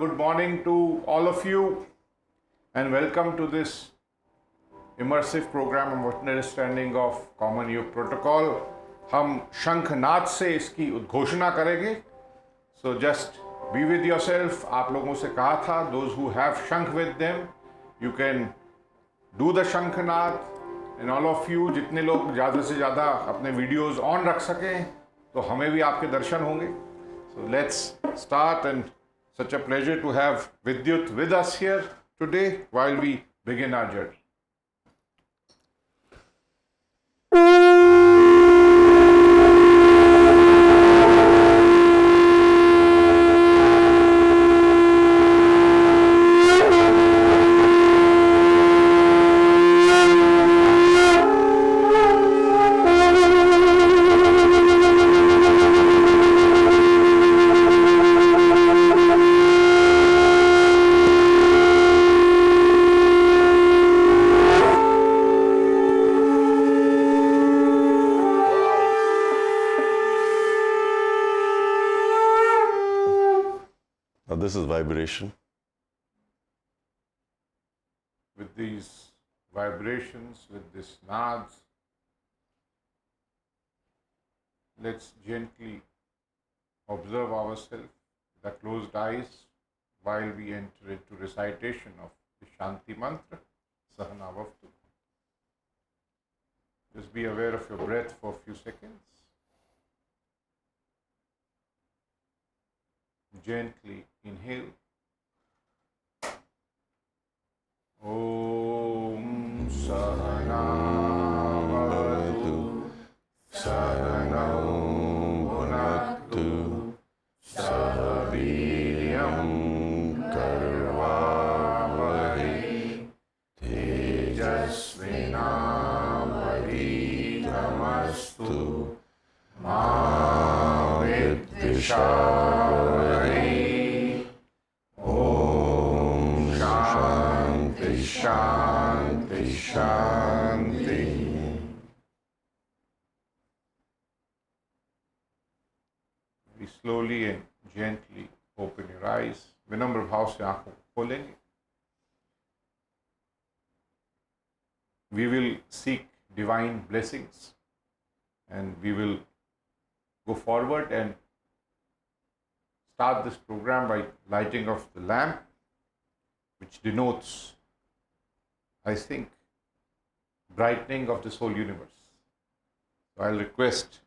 Good morning to all of you, and welcome to this immersive program of understanding of Common योग Protocol. हम शंखनाद से इसकी उद्घोषणा करेंगे. So just be with yourself. आप लोगों से कहा था, those who have शंख with them, you can do the शंखनाद. And all of you, जितने लोग ज़्यादा से ज़्यादा अपने वीडियोस ऑन रख सकें, तो हमें भी आपके दर्शन होंगे. So let's start, and such a pleasure to have Vidyut with us here today while we begin our journey. Now this is vibration. With these vibrations, with this nads, let's gently observe ourselves with the closed eyes while we enter into recitation of the Shanti Mantra, Sahanavavtu. Just be aware of your breath for a few seconds. Gently inhale. Om Sahana Bhavatu Sahanau Bhunaktu Sah Veeryam Karvavahe Tejasvinavadhitamastu Ma Vidvishavahe. Shanti, Shanti. Very slowly and gently open your eyes. विनम्र भाव से आंखों को खोलेंगे. We will seek divine blessings, and we will go forward and start this program by lighting of the lamp, which denotes, I think, brightening of this whole universe. So I'll request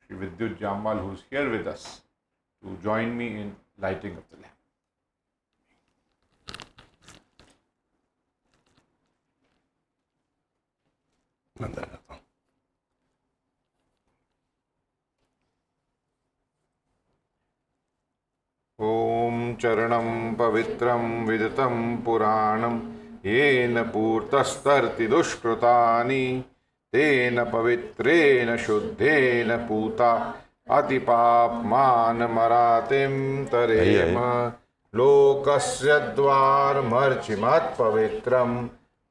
Shri Vidyut Jamwal, who's here with us, to join me in lighting of the lamp. ॐ चरणं पवित्रं विदितं पुराणं येन पूर्तस्तर्ति दुष्कृतानि तेन पवित्रेण शुद्धेन पूता अतिपाप्मानमरातिं तरेम. लोकस्य द्वारमर्चिमत्पवित्रं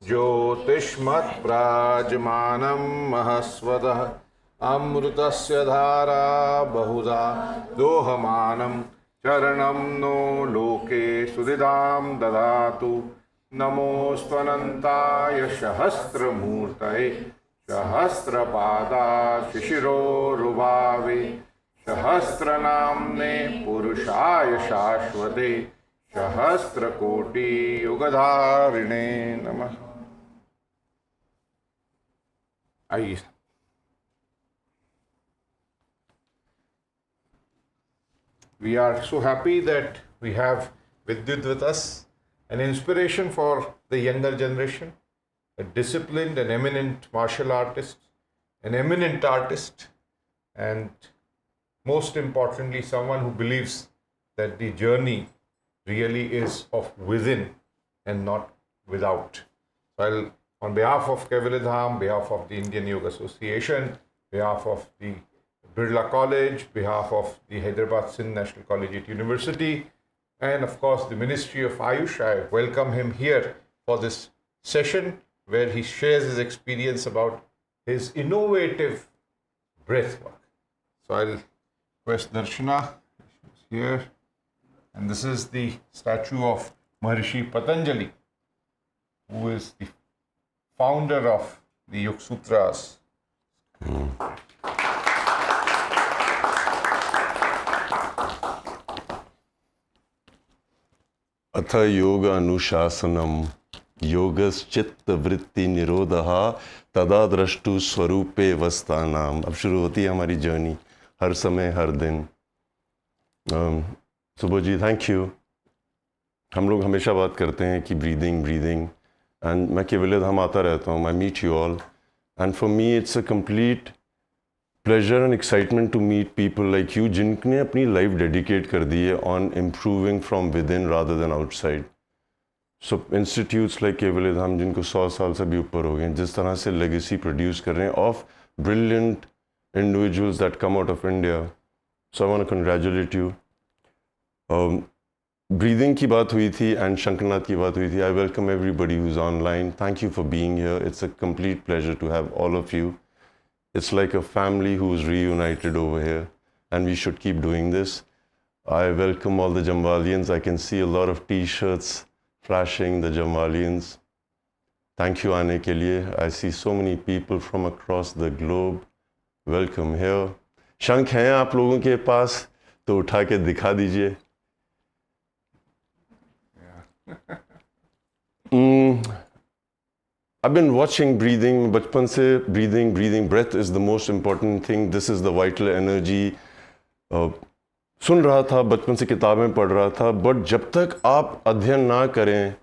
ज्योतिष्मत्प्राजमानं महस्वतः अमृतस्य धारा बहुधा दोहमानं चरणं no लोके सुदिदां ददातु. नमोऽस्त्वनन्ताय सहस्रमूर्तये सहस्रपादाशिशिरोरुभावे सहस्रनाम्ने पुरुषाय शाश्वते सहस्रकोटियुगधारिणे नमः. आइए. We are so happy that we have Vidyut with us, an inspiration for the younger generation, a disciplined and eminent martial artist, an eminent artist, and most importantly, someone who believes that the journey really is of within and not without. Well, on behalf of Kaivalyadham, behalf of the Indian Yoga Association, behalf of the Birla College, behalf of the Hyderabad Sindh National Collegiate University, and of course the Ministry of Ayush, I welcome him here for this session where he shares his experience about his innovative breath work. So I'll request Darshana here. And this is the statue of Maharishi Patanjali, who is the founder of the Yoga Sutras. अथ योग अनुशासनम योगश्चित्त वृत्ति निरोधः तदा द्रष्टु स्वरूपे वस्थानाम। अब शुरू होती है हमारी जर्नी, हर समय हर दिन। सुबोध जी, थैंक यू। हम लोग हमेशा बात करते हैं कि ब्रीदिंग ब्रीदिंग, एंड मैं केवल धाम आता रहता हूँ। I meet you all, and for me it's a complete pleasure and excitement to meet people like you, जिनने अपनी लाइफ डेडिकेट कर दी है on improving from within rather than outside. So institutes like Kaivalya Dham, जिनको 100 साल से भी ऊपर हो गए, जिस तरह से लेगेसी प्रोड्यूस कर रहे हैं of brilliant individuals that come out of India. So I want to congratulate you. Breathing की बात हुई थी एंड शंकरनाथ की बात हुई थी। I welcome everybody who is online. Thank you for being here. It's a complete pleasure to have all of you. It's like a family who's reunited over here, and we should keep doing this. I welcome all the Jamwalians. I can see a lot of T-shirts flashing, the Jamwalians. Thank you आने के लिए. I see so many people from across the globe. Welcome here. शंख हैं आप लोगों के पास तो उठा के दिखा दीजिए. I've been watching breathing, बचपन से breathing, breath is the most important thing, this is the vital energy. सुन रहा था, बचपन से किताबें पढ़ रहा था, बट जब तक आप अध्ययन ना करें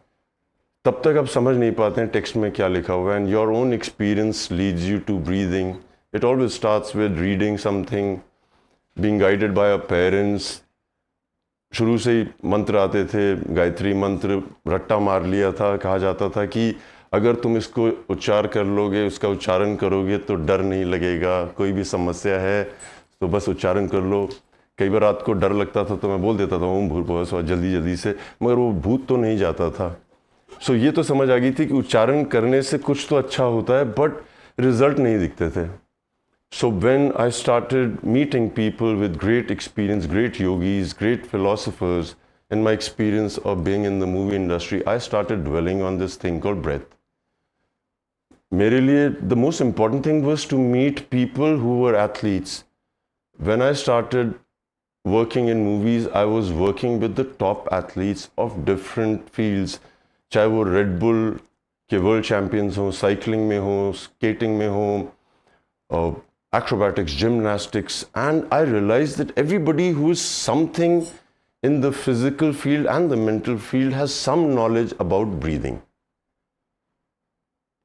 तब तक आप समझ नहीं पाते हैं टेक्स्ट में क्या लिखा हुआ है. And your own experience leads you to breathing. It always starts with reading something, being guided by our parents. शुरू से ही मंत्र आते थे, गायत्री मंत्र रट्टा मार लिया था. कहा जाता था कि अगर तुम इसको उच्चार कर लोगे, उसका उच्चारण करोगे तो डर नहीं लगेगा. कोई भी समस्या है तो बस उच्चारण कर लो. कई बार रात को डर लगता था तो मैं बोल देता था ओम भूर्भुवः स्वः जल्दी से, मगर वो भूत तो नहीं जाता था. सो ये तो समझ आ गई थी कि उच्चारण करने से कुछ तो अच्छा होता है, बट रिजल्ट नहीं दिखते थे. So when I started meeting people with great experience, great yogis, great philosophers, in my experience of being in the movie industry, I started dwelling on this thing called breath. मेरे लिए the most important thing was to meet people who were athletes. When I started working in movies, I was working with the top athletes of different fields. चाहे वो Red Bull के world champions हों, cycling में हों, skating में हों, acrobatics, gymnastics, and I realized that everybody who is something in the physical field and the mental field has some knowledge about breathing.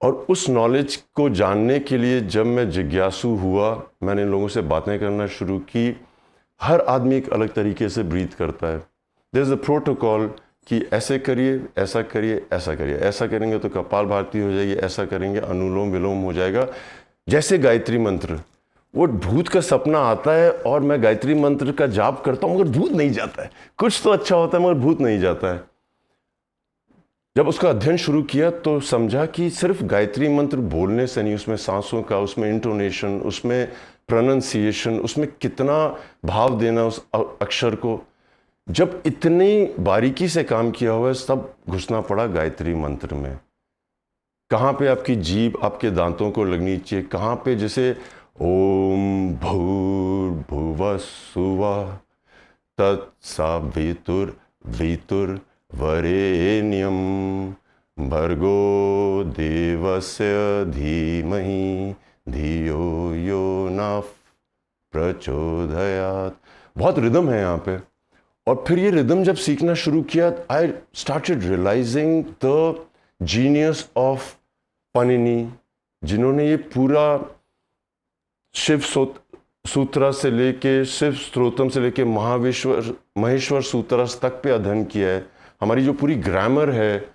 और उस नॉलेज को जानने के लिए जब मैं जिज्ञासु हुआ, मैंने इन लोगों से बातें करना शुरू की. हर आदमी एक अलग तरीके से ब्रीथ करता है. देयर इज अ प्रोटोकॉल कि ऐसे करिए, ऐसा करिए, ऐसा करिए. ऐसा करेंगे तो कपाल भाती हो जाएगी, ऐसा करेंगे अनुलोम विलोम हो जाएगा. जैसे गायत्री मंत्र, वो भूत का सपना आता है और मैं गायत्री मंत्र का जाप करता हूँ मगर भूत नहीं जाता है. कुछ तो अच्छा होता है मगर भूत नहीं जाता है. जब उसका अध्ययन शुरू किया तो समझा कि सिर्फ गायत्री मंत्र बोलने से नहीं, उसमें सांसों का, उसमें इंटोनेशन, उसमें प्रोनंसिएशन, उसमें कितना भाव देना उस अक्षर को, जब इतनी बारीकी से काम किया हुआ है, सब घुसना पड़ा गायत्री मंत्र में. कहाँ पे आपकी जीभ आपके दांतों को लगनी चाहिए, कहाँ पे जैसे ओम भूर्भुवः स्वः तत्सवितुर्वरेण्यं भर्गो देवस्य धीमहि धियो यो नः प्रचोदयात्. बहुत रिदम है यहाँ पे. और फिर ये रिदम जब सीखना शुरू किया, I started realising the genius of Panini, जिन्होंने ये पूरा शिव सूत्रा से लेके, शिव स्त्रोतम से लेके महेश्वर सूत्रस तक पे अध्ययन किया है. हमारी जो पूरी ग्रामर है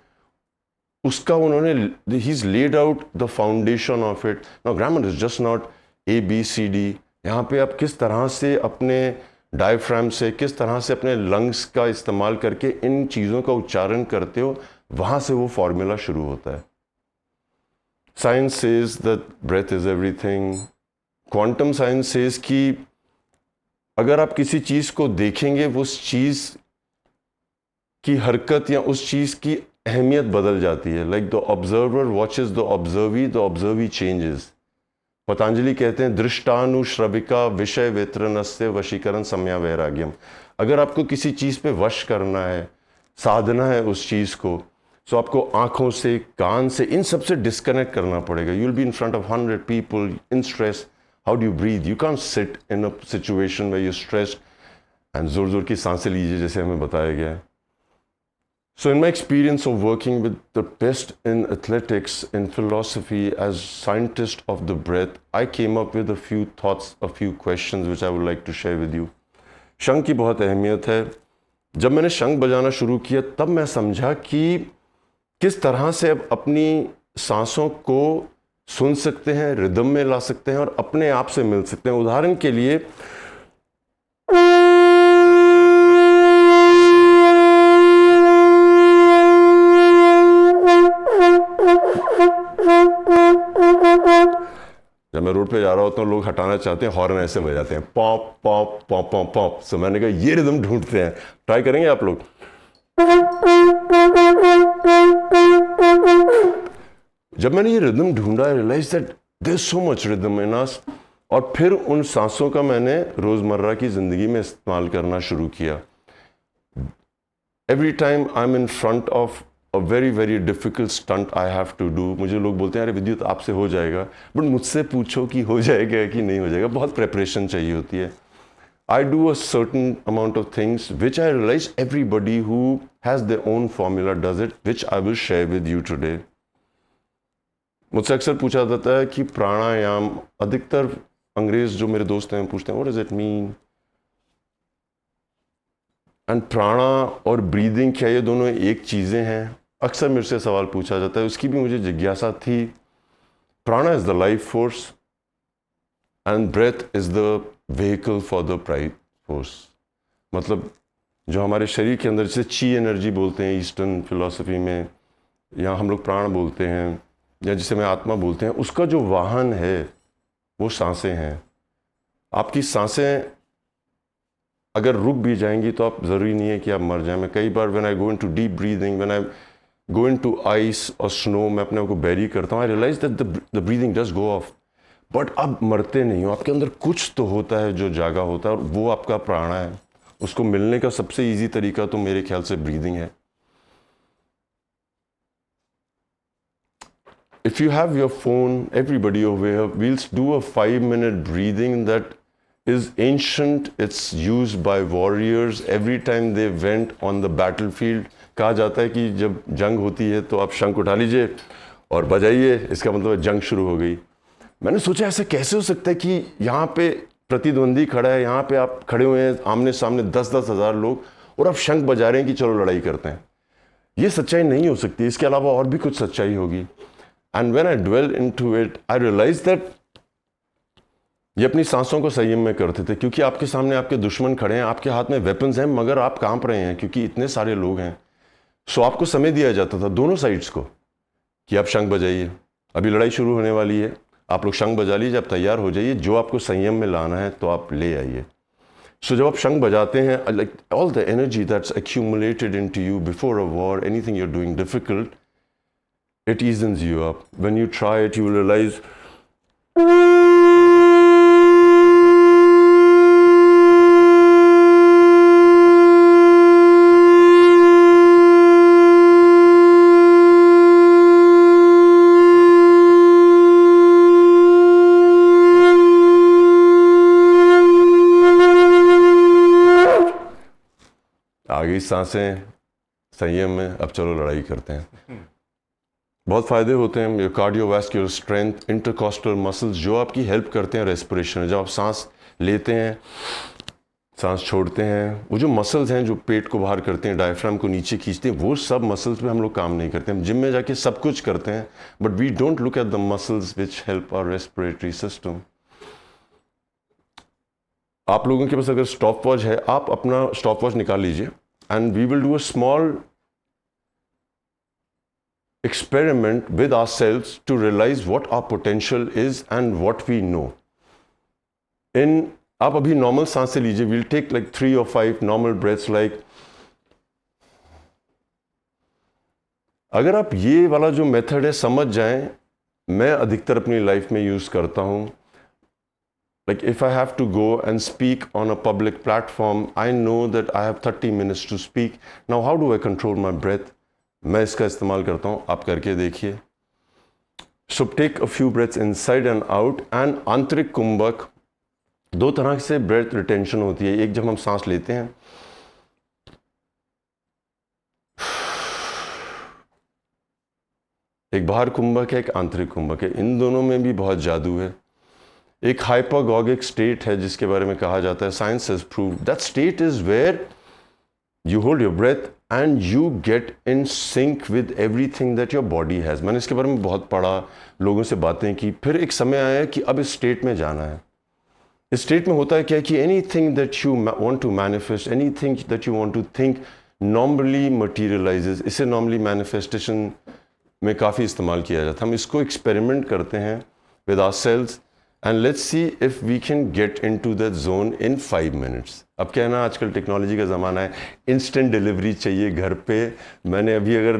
उसका उन्होंने, he is laid out the foundation of it. Now grammar is just not ABCD. यहाँ पे आप किस तरह से अपने डायफ्राम से, किस तरह से अपने लंग्स का इस्तेमाल करके इन चीज़ों का उच्चारण करते हो, वहाँ से वो फॉर्मूला शुरू होता है. Science says that breath is everything. Quantum science says कि अगर आप किसी चीज़ को देखेंगे, वो चीज़ की हरकत या उस चीज़ की अहमियत बदल जाती है. Like the observer watches the observee changes. Patanjali कहते हैं दृष्टानुश्रविका विषय वेत्रनस्य वशीकरण सम्या वैराग्यम. अगर आपको किसी चीज़ पे वश करना है, साधना है उस चीज़ को, तो आपको आँखों से, कान से, इन सब से डिस्कनेक्ट करना पड़ेगा. You will be in front of 100 people in stress. How do you breathe? You can't sit in a situation way you stressed and ज़ोर ज़ोर की सांसें लीजिए जैसे हमें बताया गया है. So in my experience of working with the best in athletics, in philosophy, as scientist of the breath, I came up with a few thoughts, a few questions which I would like to share with you. शंख की बहुत अहमियत है. जब मैंने शंख बजाना शुरू किया तब मैं समझा कि किस तरह से अब अपनी सांसों को सुन सकते हैं, रिदम में ला सकते हैं और अपने आप से मिल सकते हैं. उदाहरण के लिए जब मैं रोड पे जा रहा होता हूँ, लोग हटाना चाहते हैं, हॉर्न ऐसे बजाते हैं, pop pop pop pop pop. So मैंने कहा ये रिदम ढूंढते हैं. ट्राई करेंगे आप लोग. जब मैंने ये रिदम ढूंढा, I realise that there is so much rhythm in us. और फिर उन सांसों का मैंने रोज़मर्रा की ज़िंदगी में इस्तेमाल करना शुरू किया. Every time I am in front of a very difficult stunt I have to do. मुझे लोग बोलते हैं अरे विद्युत आपसे हो जाएगा, बट मुझसे पूछो कि हो जाएगा कि नहीं हो जाएगा. बहुत प्रेपरेशन चाहिए होती है. I do a certain amount of things which I realize everybody who has their own formula does it, which I will share with you today. मुझसे अक्सर पूछा जाता है कि प्राणायाम, अधिकतर अंग्रेज जो मेरे दोस्त हैं पूछते हैं what does it mean? And प्राणा और ब्रीदिंग क्या ये दोनों एक चीज़ें हैं? अक्सर मेरे से सवाल पूछा जाता है. उसकी भी मुझे जिज्ञासा थी. Prana is the life force and breath is the vehicle for the pride force. मतलब जो हमारे शरीर के अंदर, जैसे ची एनर्जी बोलते हैं ईस्टर्न फिलॉसफी में, या हम लोग प्राण बोलते हैं, या जिसे मैं आत्मा बोलते हैं, उसका जो वाहन है वो सांसें हैं. आपकी सांसें अगर रुक भी जाएंगी तो आप ज़रूरी नहीं है कि आप मर जाएं. मैं कई बार when I go into deep breathing, when I go into ice और स्नो, मैं अपने आप को बैरी करता हूँ. I realise that the breathing does go off, but आप मरते नहीं हो. आपके अंदर कुछ तो होता है जो जागा होता है, और वो आपका प्राणा है. उसको मिलने का सबसे ईजी तरीका तो मेरे ख्याल से ब्रीदिंग है. If you have your phone, everybody over here, we'll do a 5-minute breathing that is ancient. It's used by warriors every time they went on the battlefield. कहा जाता है कि जब जंग होती है तो आप शंख उठा लीजिए और बजाइए, इसका मतलब जंग शुरू हो गई. मैंने सोचा ऐसा कैसे हो सकता है कि यहाँ पे प्रतिद्वंदी खड़ा है, यहाँ पे आप खड़े हुए हैं आमने सामने 10-10 हज़ार लोग, और आप शंख बजा रहे हैं कि चलो लड़ाई करते हैं. ये सच्चाई नहीं हो सकती. इसके अलावा और भी कुछ सच्चाई होगी. And when I dwell into it, I realise that ये अपनी सांसों को संयम में करते थे, क्योंकि आपके सामने आपके दुश्मन खड़े हैं, आपके हाथ में वेपन्स हैं, मगर आप कांप रहे हैं क्योंकि इतने सारे लोग हैं. सो आपको समय दिया जाता था दोनों साइड्स को कि आप शंख बजाइए, अभी लड़ाई शुरू होने वाली है, आप लोग शंख बजा लीजिए, आप तैयार हो जाइए, जो आपको संयम में लाना है तो आप ले आइए. सो जब आप शंख बजाते हैं, like all the energy that's accumulated into you before a war, anything you're doing difficult, it eases you up. When you try it, you will realize आ गई सांसें संयम में, अब चलो लड़ाई करते हैं. बहुत फ़ायदे होते हैं. कार्डियोवैस्कुलर स्ट्रेंथ, इंटरकॉस्टल मसल्स जो आपकी हेल्प करते हैं रेस्पिरेशन. जब आप सांस लेते हैं, सांस छोड़ते हैं, वो जो मसल्स हैं जो पेट को बाहर करते हैं, डायफ्राम को नीचे खींचते हैं, वो सब मसल्स पे हम लोग काम नहीं करते. हम जिम में जाके सब कुछ करते हैं, but we don't look at the muscles which help our respiratory system. आप लोगों के पास अगर स्टॉप वॉच है, आप अपना स्टॉप वॉच निकाल लीजिए, and we will do a small experiment with ourselves to realize what our potential is and what we know. आप अभी नॉर्मल सांस से लीजिए. we'll take like 3 or 5 normal breaths, like अगर आप ये वाला जो मेथड है समझ जाएं, मैं अधिकतर अपनी लाइफ में यूज़ करता हूँ. Like if I have to go and speak on a public platform, I know that I have 30 minutes to speak. Now how do I control my breath? मैं इसका इस्तेमाल करता हूँ, आप करके देखिए. So take a few breaths inside and out. And आंतरिक कुंभक, दो तरह से ब्रेथ रिटेंशन होती है. एक जब हम सांस लेते हैं, एक बाहर कुंभक है, एक आंतरिक कुंभक है. इन दोनों में भी बहुत जादू है. एक हाइपागोगिक स्टेट है जिसके बारे में कहा जाता है, science has proved that state is where you hold your breath and you get in sync with everything that your body has. मैंने इसके बारे में बहुत पढ़ा, लोगों से बातें की, फिर एक समय आया कि अब इस स्टेट में जाना है. इस स्टेट में होता है क्या कि anything that you want to manifest, anything that you want to think normally materialises. इसे नॉर्मली मैनिफेस्टेशन में काफ़ी इस्तेमाल किया जाता है. हम इसको एक्सपेरिमेंट करते हैं with our cells and let's see if we can get into that zone in 5 minutes. अब क्या है ना, आजकल टेक्नोलॉजी का ज़माना है, इंस्टेंट डिलीवरी चाहिए घर पे. मैंने अभी अगर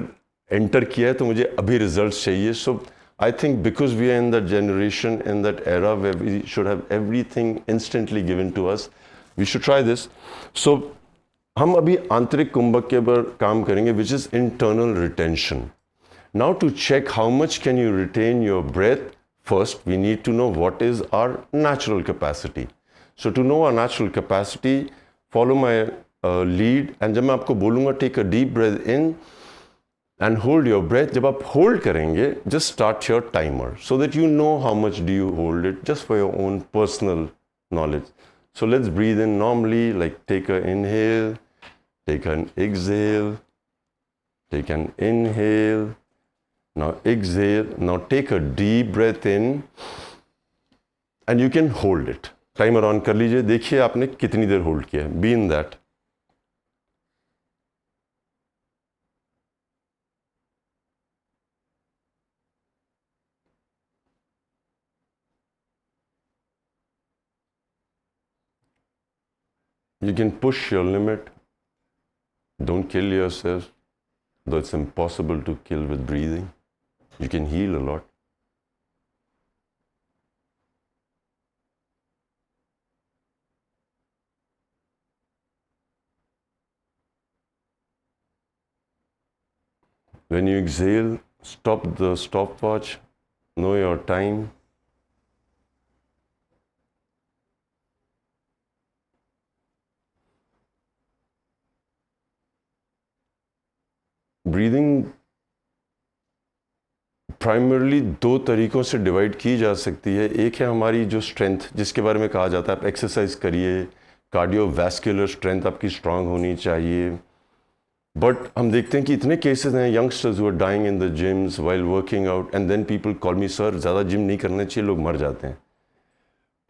एंटर किया है तो मुझे अभी रिजल्ट्स चाहिए. So I think because we are in that generation, in that era where we should have everything instantly given to us, we should try this. So हम अभी आंतरिक कुंभक के ऊपर काम करेंगे, which is internal retention. Now to check how much can you retain your breath, first we need to know what is our natural capacity. So to know our natural capacity, follow my lead, and जब मैं आपको बोलूँगा take a deep breath in and hold your breath, जब आप hold करेंगे just start your timer so that you know how much do you hold it, just for your own personal knowledge. So let's breathe in normally, like take an inhale, take an exhale, take an inhale. Now exhale. Now take a deep breath in and you can hold it. Timer on कर लीजिए, देखिए आपने कितनी देर hold किया है. Be in that. You can push your limit. Don't kill yourself, though it's impossible to kill with breathing. You can heal a lot. When you exhale, stop the stopwatch, know your time. Breathing primarily दो तरीक़ों से divide की जा सकती है. एक है हमारी जो स्ट्रेंथ, जिसके बारे में कहा जाता है आप एक्सरसाइज करिए, कार्डियोवैस्कुलर स्ट्रेंथ आपकी स्ट्रांग होनी चाहिए. बट हम देखते हैं कि इतने केसेस हैं youngsters who are dying in the gyms while working out, and then people call me sir ज़्यादा जिम नहीं करना चाहिए, लोग मर जाते हैं.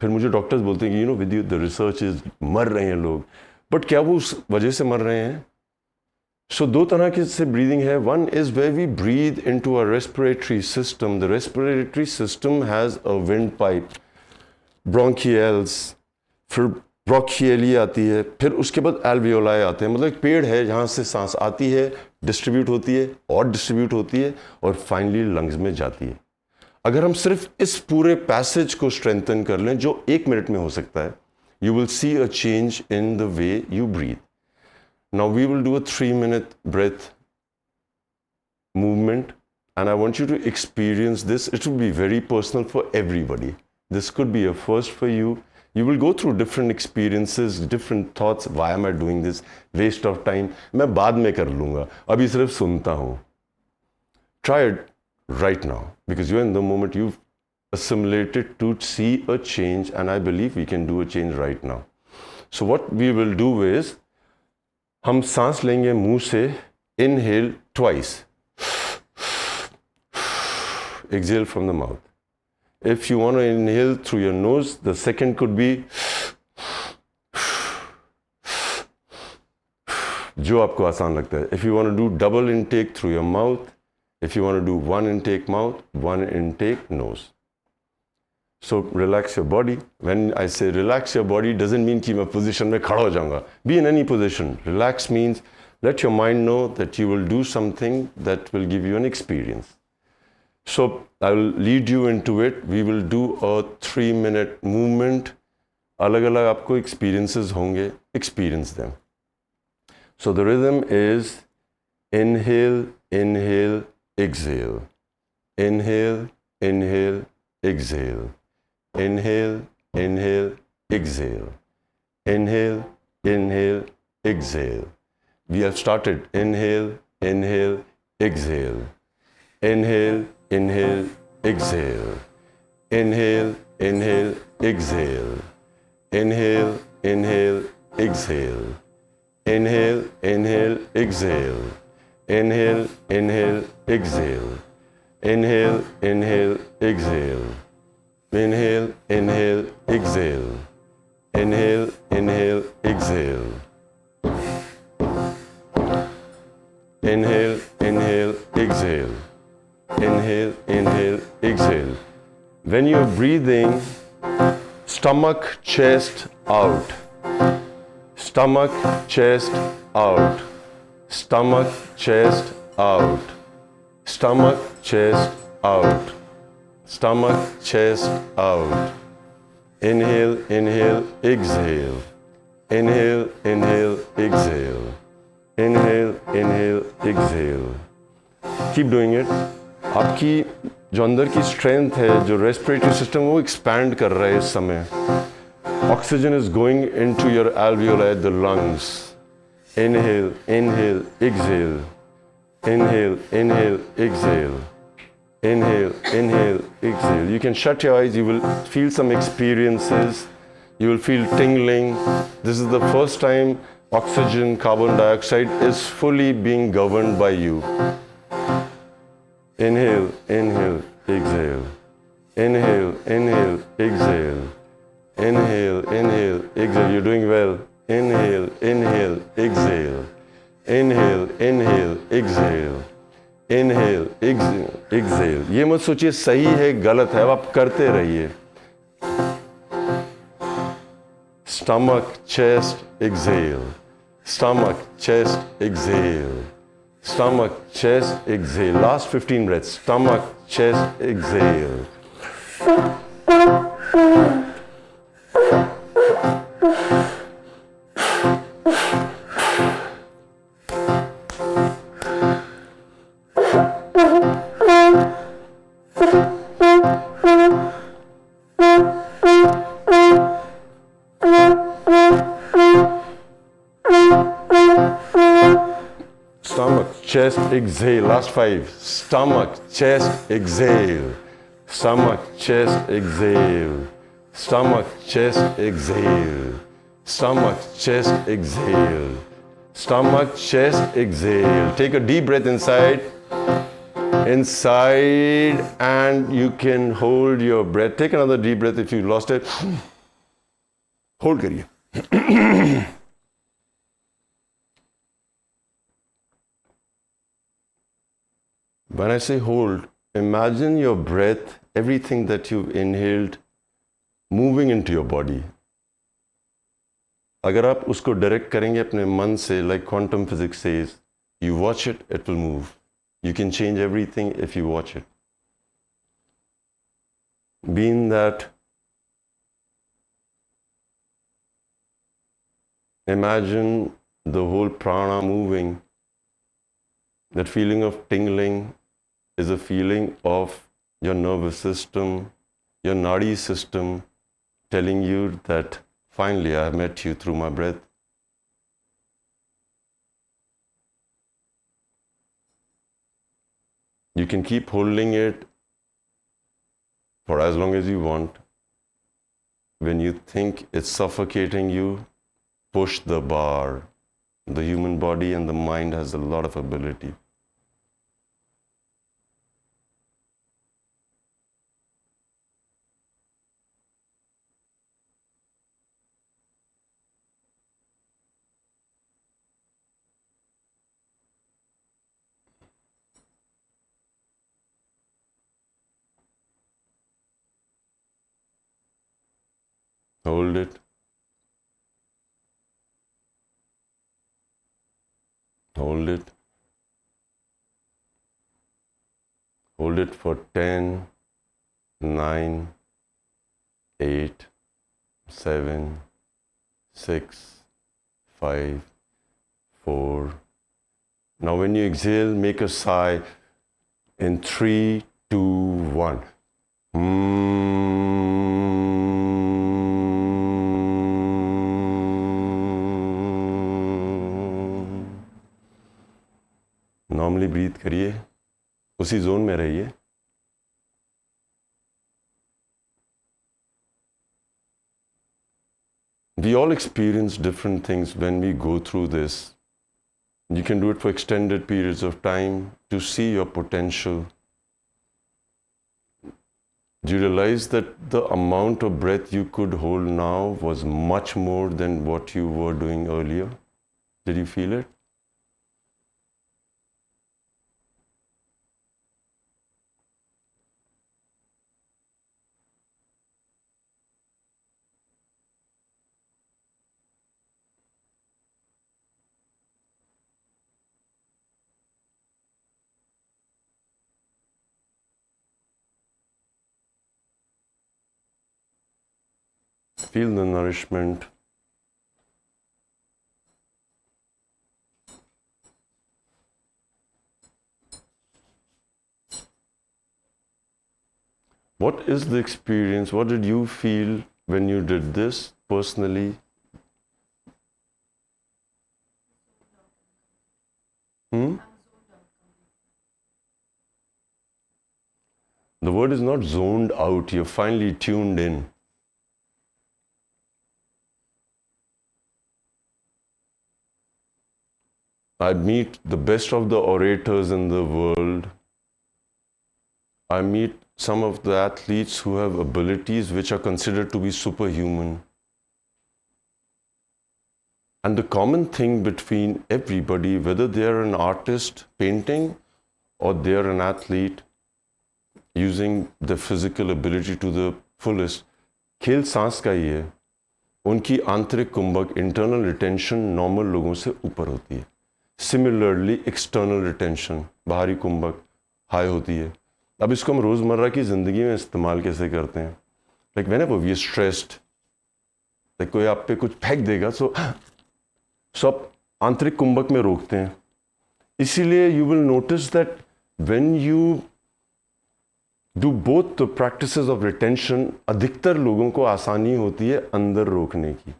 फिर मुझे डॉक्टर्स बोलते हैं कि you know with you the research is, मर रहे हैं लोग. बट क्या वो उस वजह से मर रहे हैं? सो दो तरह के से ब्रीदिंग है. One is where we breathe into a respiratory system. The respiratory system has a windpipe, bronchials, फिर ब्रोंकियली आती है, फिर उसके बाद एल्वियोलाई आते हैं. मतलब एक पेड़ है जहाँ से सांस आती है, डिस्ट्रीब्यूट होती है और डिस्ट्रीब्यूट होती है और फाइनली लंग्स में जाती है. अगर हम सिर्फ इस पूरे पैसेज को स्ट्रेंथन कर लें, जो 1 मिनट में हो सकता है, you will see a change in the way you breathe. Now we will do a 3-minute breath movement, and I want you to experience this. It will be very personal for everybody. This could be a first for you. You will go through different experiences, different thoughts. Why am I doing this? Waste of time. मैं बाद में कर लूँगा, अभी सिर्फ सुनता हूँ. Try it right now, because you're in the moment. You've assimilated to see a change, and I believe we can do a change right now. So what we will do is, हम सांस लेंगे मुंह से, inhale twice, exhale from the mouth. If you want to inhale through your nose, the second could be जो आपको आसान लगता है. If you want to do double intake through your mouth, if you want to do one intake mouth, one intake nose. So relax your body. When I say relax your body, doesn't mean कि मैं position में खड़ा हो जाऊँगा. Be in any position. Relax means let your mind know that you will do something that will give you an experience. So I will lead you into it. We will do a 3-minute movement. अलग अलग आपको experiences होंगे. Experience them. So the rhythm is inhale, inhale, exhale. Inhale, inhale, exhale. Inhale, inhale, exhale. Inhale, inhale, exhale. We have started. Inhale, inhale, exhale. Inhale, inhale, exhale. Inhale, inhale, exhale. Inhale, inhale, exhale. Inhale, inhale, exhale. Inhale, inhale, exhale. Inhale, inhale, exhale. Inhale, inhale, exhale. Inhale, inhale, exhale. Inhale, inhale, exhale. Inhale, inhale, exhale. When you're breathing, stomach, chest out. Stomach, chest out. Stomach, chest out. Stomach, chest out. Stomach, chest out. Inhale, inhale, exhale. Inhale, inhale, exhale. Inhale, inhale, exhale. Keep doing it. आपकी जो अंदर की strength है, जो respiratory system वो expand कर रहा है इस समय. Oxygen is going into your alveoli, the lungs. Inhale, inhale, exhale. Inhale, inhale, exhale. Inhale, inhale, exhale. You can shut your eyes. You will feel some experiences. You will feel tingling. This is the first time oxygen, carbon dioxide is fully being governed by you. Inhale, inhale, exhale. Inhale, inhale, exhale. Inhale, inhale, exhale. You're doing well. Inhale, inhale, exhale. Inhale, inhale, exhale. Inhale, exhale, exhale. ये मत सोचिए सही है गलत है, अब आप करते रहिए. Stomach, chest, exhale. Stomach, chest, exhale. Stomach, chest, exhale. Last 15 breaths. Stomach, chest, exhale. Stomach, chest, exhale. Last 5. Stomach, chest, exhale. Stomach, chest, exhale. Stomach, chest, exhale. Stomach, chest, exhale. Stomach, chest, exhale. Take a deep breath inside. Inside, and you can hold your breath. Take another deep breath if you lost it. Hold करिए. When I say hold, imagine your breath, everything that you've inhaled, moving into your body. अगर आप उसको direct करेंगे अपने मन से, like quantum physics says, you watch it, it will move. You can change everything if you watch it. Being that, imagine the whole prana moving. That feeling of tingling is a feeling of your nervous system, your nadi system telling you that finally I have met you through my breath. You can keep holding it for as long as you want. When you think it's suffocating you, push the bar. The human body and the mind has a lot of ability. Hold it. Hold it. Hold it for 10, 9, 8, 7, 6, 5, 4. Now when you exhale, make a sigh in 3, 2, 1. Normally breathe करिए, उसी zone में रहिए. We all experience different things when we go through this. You can do it for extended periods of time to see your potential. Do you realize that the amount of breath you could hold now was much more than what you were doing earlier? Did you feel it? Feel the nourishment. What is the experience? What did you feel when you did this personally? The word is not zoned out, you're finally tuned in. I meet the best of the orators in the world. I meet some of the athletes who have abilities which are considered to be superhuman. And the common thing between everybody, whether they're an artist painting or they're an athlete using the physical ability to the fullest, खेल सांस का ही है. उनकी आंतरिक कुंभक internal retention normal लोगों से ऊपर होती है. सिमिलरली एक्सटर्नल रिटेंशन बाहरी कुंभक हाई होती है. अब इसको हम रोज़मर्रा की ज़िंदगी में इस्तेमाल कैसे करते हैं? Like whenever we are stressed, like कोई आप पे कुछ फेंक देगा सो आप आंतरिक कुंभक में रोकते हैं. इसीलिए you will notice that when you do both the practices of retention, अधिकतर लोगों को आसानी होती है अंदर रोकने की,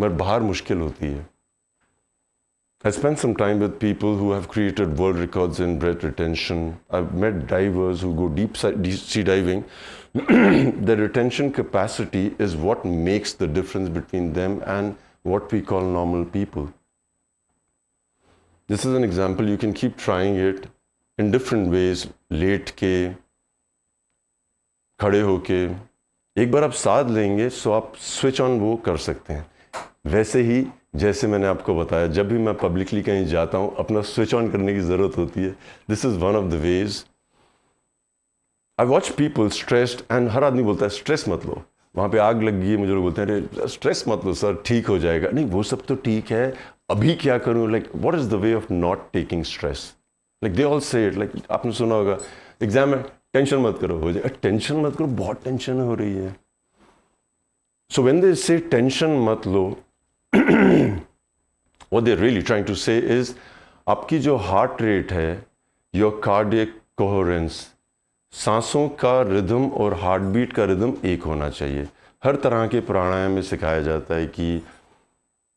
मगर बाहर मुश्किल होती है. I spent some time with people who have created world records in breath retention. I've met divers who go deep sea diving. The retention capacity is what makes the difference between them and what we call normal people. This is an example. You can keep trying it in different ways. लेट के, खड़े होके. एक बार आप साथ लेंगे तो आप स्विच ऑन वो कर सकते हैं. वैसे ही जैसे मैंने आपको बताया, जब भी मैं पब्लिकली कहीं जाता हूँ अपना स्विच ऑन करने की ज़रूरत होती है. This is one of the ways. I watch people stressed and हर आदमी बोलता है स्ट्रेस मत लो, वहाँ पे आग लग गई है. मुझे लोग बोलते हैं अरे स्ट्रेस मत लो सर, ठीक हो जाएगा. नहीं, वो सब तो ठीक है, अभी क्या करूँ? Like what is the way of not taking stress? Like they all से इट. लाइक आपने सुना होगा एग्जाम में टेंशन मत करो, हो जाए. टेंशन मत करो, बहुत टेंशन हो रही है. सो व्हेन दे से टेंशन मत लो, what they're really trying to say is आपकी जो हार्ट रेट है, your cardiac coherence, सांसों का रिदम और हार्ट बीट का रिदम एक होना चाहिए. हर तरह के प्राणायाम में सिखाया जाता है कि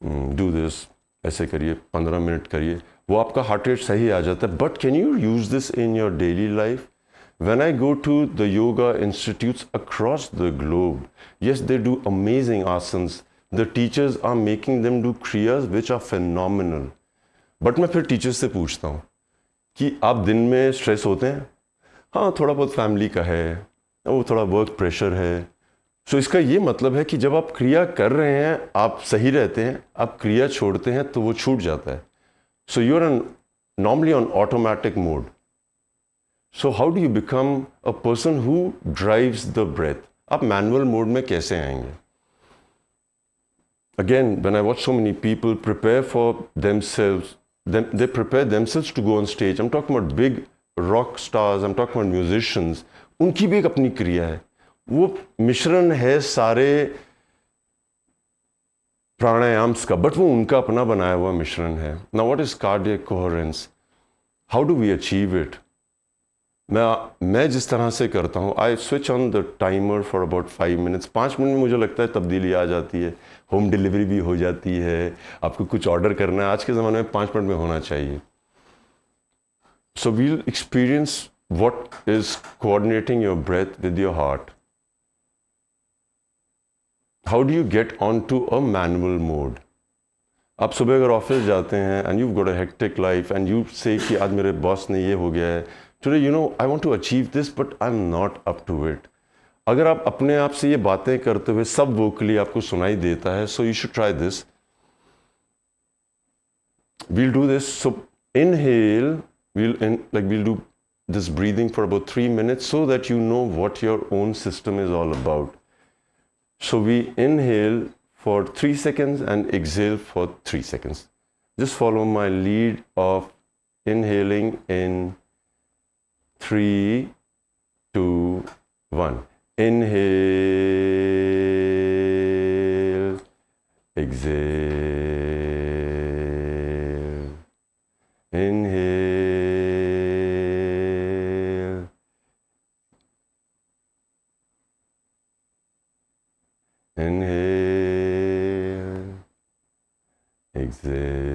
डू दिस, ऐसे करिए, 15 मिनट करिए, वो आपका हार्ट रेट सही आ जाता है. But can you use this in your daily life? When I go to the yoga institutes across the globe, yes, they do amazing asanas. The teachers are making them do kriyas which are phenomenal. But मैं फिर teachers से पूछता हूँ कि आप दिन में stress होते हैं? हाँ, थोड़ा बहुत फैमिली का है, वो थोड़ा वर्क प्रेशर है. सो इसका ये मतलब है कि जब आप क्रिया कर रहे हैं आप सही रहते हैं, आप क्रिया छोड़ते हैं तो वो छूट जाता है. So you are normally on automatic mode. So how do you become a person who drives the breath? आप मैनुअल मोड में कैसे आएंगे? Again, when I watch so many people prepare for themselves they prepare themselves to go on stage. I'm talking about big rock stars, I'm talking about musicians. उनकी भी एक अपनी क्रिया है, वो मिश्रण है सारे प्राणायाम्स का, बट वो उनका अपना बनाया हुआ मिश्रण है. Now what is cardiac coherence? How do we achieve it? मैं जिस तरह से करता हूँ, I switch on the timer for about 5 minutes. 5 minute में मुझे लगता है तब्दीली आ जाती है, होम डिलीवरी भी हो जाती है. आपको कुछ ऑर्डर करना है, आज के ज़माने में 5 मिनट में होना चाहिए. So we'll experience what is coordinating your breath with your heart. How do you get on to a manual mode? आप सुबह अगर ऑफिस जाते हैं and you got a hectic life and you say कि आज मेरे बॉस ने ये हो गया है, today you know I want to achieve this but I am not up to it. अगर आप अपने आप से ये बातें करते हुए सब वोकली आपको सुनाई देता है, so you should try this. We'll do this. So inhale, we'll do this breathing for about 3 minutes so that you know what your own system is all about. So we inhale for 3 seconds and exhale for 3 seconds. Just follow my lead of inhaling in 3, 2, 1. Inhale, exhale, inhale, inhale, exhale.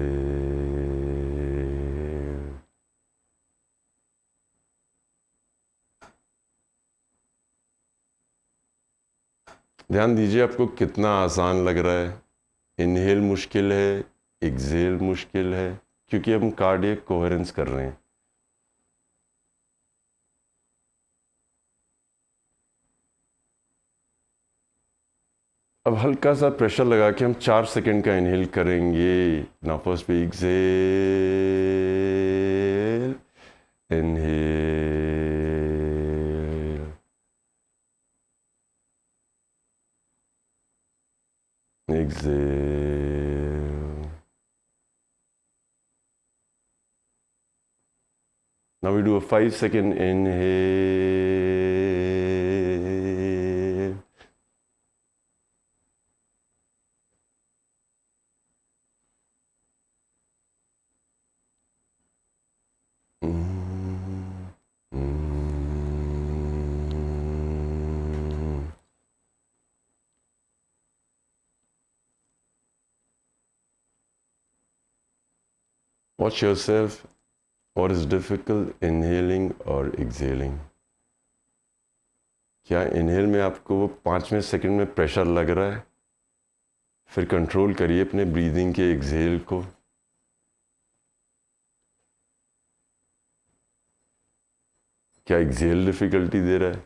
ध्यान दीजिए आपको कितना आसान लग रहा है. Inhale मुश्किल है, एक्सेल मुश्किल है, क्योंकि हम कार्डियक कोहेरेंस कर रहे हैं. अब हल्का सा प्रेशर लगा के हम 4 सेकंड का इनहेल करेंगे. Now first we exhale, inhale, exhale. Now we do a 5-second inhale, Watch yourself. What is difficult, inhaling or exhaling? क्या इनहेल में आपको वो 5वें सेकंड में प्रेशर लग रहा है? फिर कंट्रोल करिए अपने ब्रीदिंग के एक्सेल को. क्या एक्सेल डिफिकल्टी दे रहा है?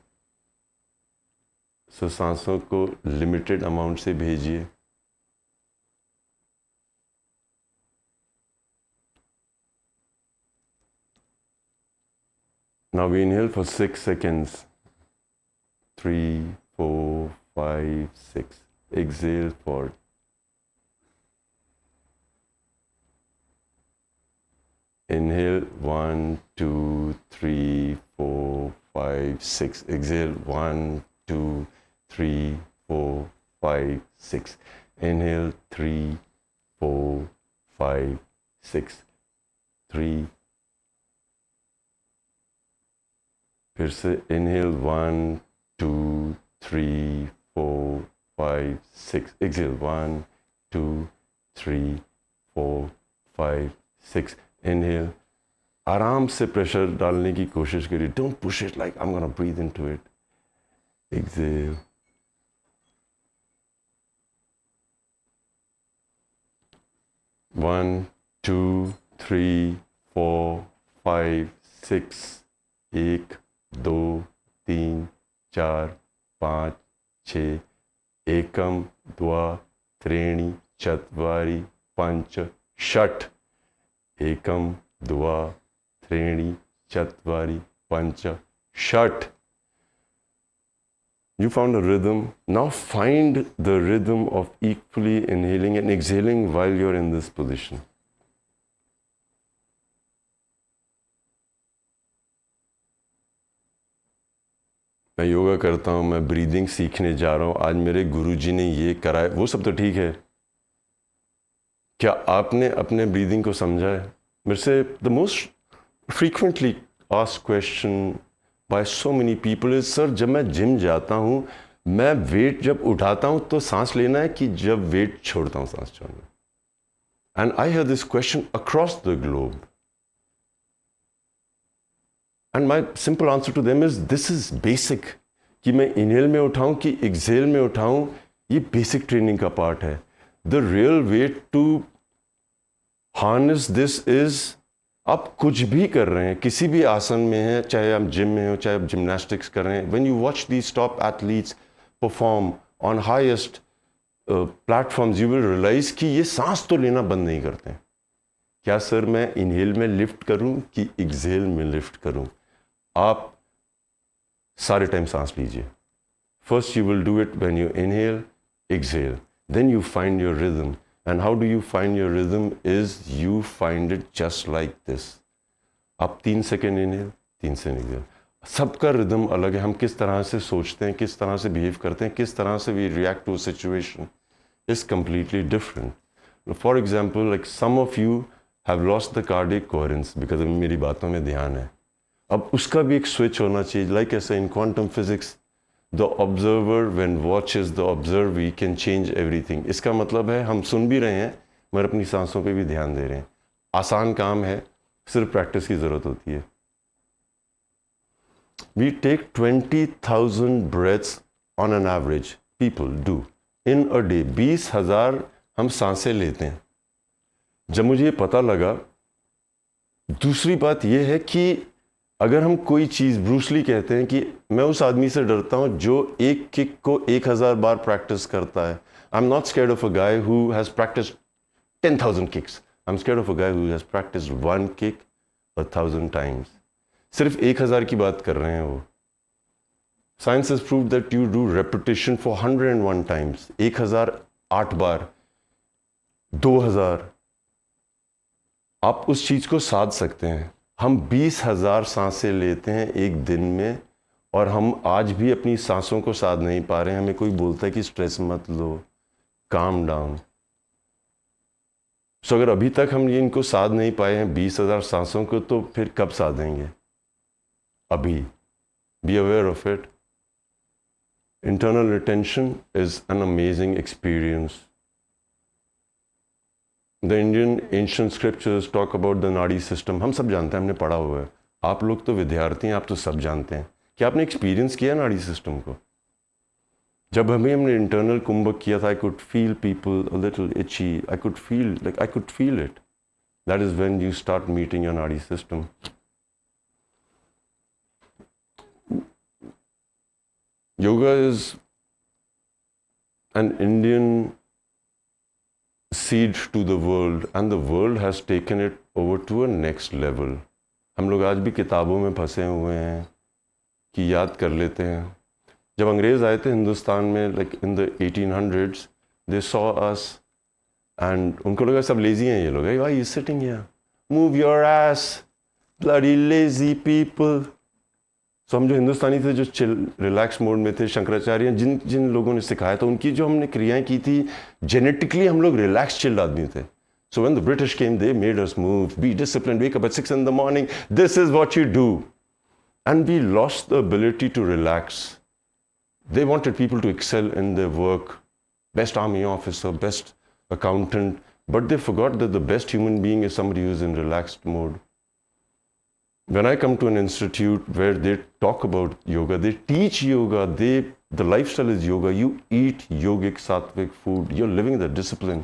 सो सांसों को लिमिटेड अमाउंट से भेजिए. Now we inhale for 6 seconds. 3, 4, 5, 6. Exhale for 1, 2, 3, 4, 5, 6. Exhale 1, 2, 3, 4, 5, 6. Inhale 3, 4, 5, 6. 3. फिर से inhale 1, 2, 3, 4, 5, 6. Exhale 1, 2, 3, 4, 5, 6. Inhale. आराम से प्रेशर डालने की कोशिश करिए. Don't push it like I'm gonna breathe into it. Exhale. One, 2, 3, 4, 5, 6. 1, 2, 3, 4, 5, 6. एकम, द्वा, त्रीणि, चत्वारि, पंच, षट्. एकम, द्वा, त्रीणि, चत्वारि, पंच, षट्. You found a rhythm. Now find the rhythm of equally inhaling and exhaling while you're in this position. मैं योगा करता हूँ, मैं ब्रीदिंग सीखने जा रहा हूँ, आज मेरे गुरुजी ने ये करा है, वो सब तो ठीक है। क्या आपने अपने ब्रीदिंग को समझा है? मेरे से the most frequently asked question by so many people is, sir जब मैं जिम जाता हूँ, मैं वेट जब उठाता हूँ तो सांस लेना है कि जब वेट छोड़ता हूँ सांस छोड़ना? And I have this question across the globe, and my simple answer to them is this is basic. कि मैं इनहेल में उठाऊं कि एक्सेल में उठाऊं, ये बेसिक ट्रेनिंग का पार्ट है। The real way to harness this is, आप कुछ भी कर रहे हैं, किसी भी आसन में हैं, चाहे आप जिम में हो, चाहे आप जिम्नास्टिक्स कर रहे हैं, when you watch these top athletes perform on highest platforms, you will realize कि ये सांस तो लेना बंद नहीं करते। क्या सर मैं इनहेल में लिफ्ट करूं कि एक्सेल में लिफ्ट करूं? आप सारे टाइम सांस लीजिए। First you will do it when you inhale, exhale, then you find your rhythm. And how do you find your rhythm is you find it just like this. आप 3 second inhale, 3 second Excel. सबका rhythm अलग है। हम किस तरह से सोचते हैं, किस तरह से बिहेव करते हैं, किस तरह से we react to a situation is completely different. For example, like some of you have lost the cardiac coherence because अभी मेरी बातों में ध्यान है। अब उसका भी एक स्विच होना चाहिए। Like I say in quantum physics, the observer when watches the observee can change everything. इसका मतलब है हम सुन भी रहे हैं मगर अपनी सांसों पे भी ध्यान दे रहे हैं। आसान काम है, सिर्फ प्रैक्टिस की ज़रूरत होती है। We take 20,000 breaths on an average. People do in a day. 20,000 हम सांसें लेते हैं। जब मुझे ये पता लगा, दूसरी बात ये है कि अगर हम कोई चीज़, ब्रूस ली कहते हैं कि मैं उस आदमी से डरता हूँ जो एक किक को 1000 बार प्रैक्टिस करता है। आई am not scared of a guy who has practice 10,000 kicks. I am scared of a guy who has practice 1 kick 1000 times. सिर्फ 1000 की बात कर रहे हैं वो। Science has proved that you do repetition for 101 times. 1008 बार, 2000, आप उस चीज़ को साध सकते हैं। हम 20,000 सांसें लेते हैं एक दिन में और हम आज भी अपनी सांसों को साध नहीं पा रहे हैं। हमें कोई बोलता है कि स्ट्रेस मत लो, काम डाउन। सो अगर अभी तक हम ये इनको साध नहीं पाए हैं 20,000 सांसों को, तो फिर कब साधेंगे? अभी। Be aware of it. Internal retention is an amazing experience. The Indian ancient scriptures talk about the नाड़ी सिस्टम। हम सब जानते हैं, हमने पढ़ा हुआ है। आप लोग तो विद्यार्थी हैं, आप तो सब जानते हैं। क्या आपने एक्सपीरियंस किया नाड़ी सिस्टम को? जब हमने इंटरनल कुंभक किया था, I could feel people a little itchy, I could feel it. That is when you start meeting your nadi system. Yoga is an Indian seed to the world and the world has taken it over to a next level. हम लोग आज भी किताबों में फंसे हुए हैं कि याद कर लेते हैं। जब अंग्रेज़ आए थे हिंदुस्तान में, like in the 1800s, they saw us and उनको लगा सब लेजी हैं ये लोग। Why are you sitting here? Move your ass, bloody lazy people. तो हम जो हिंदुस्तानी थे, जो चिल रिलैक्स मोड में थे, शंकराचार्य जिन जिन लोगों ने सिखाया था, उनकी जो हमने क्रियाएं की थी, जेनेटिकली हम लोग रिलैक्स चिल्ड आदमी थे। So when the British came, they made us move, be disciplined, wake up at 6 in the morning, this is what you do, and we lost the ability to relax. They wanted people to excel in their work, best army officer, best accountant, but they forgot that the best human being is somebody who is in relaxed mode. When I come to an institute where they talk about yoga, they teach yoga, the lifestyle is yoga. You eat yogic, sattvic food. You're living the discipline.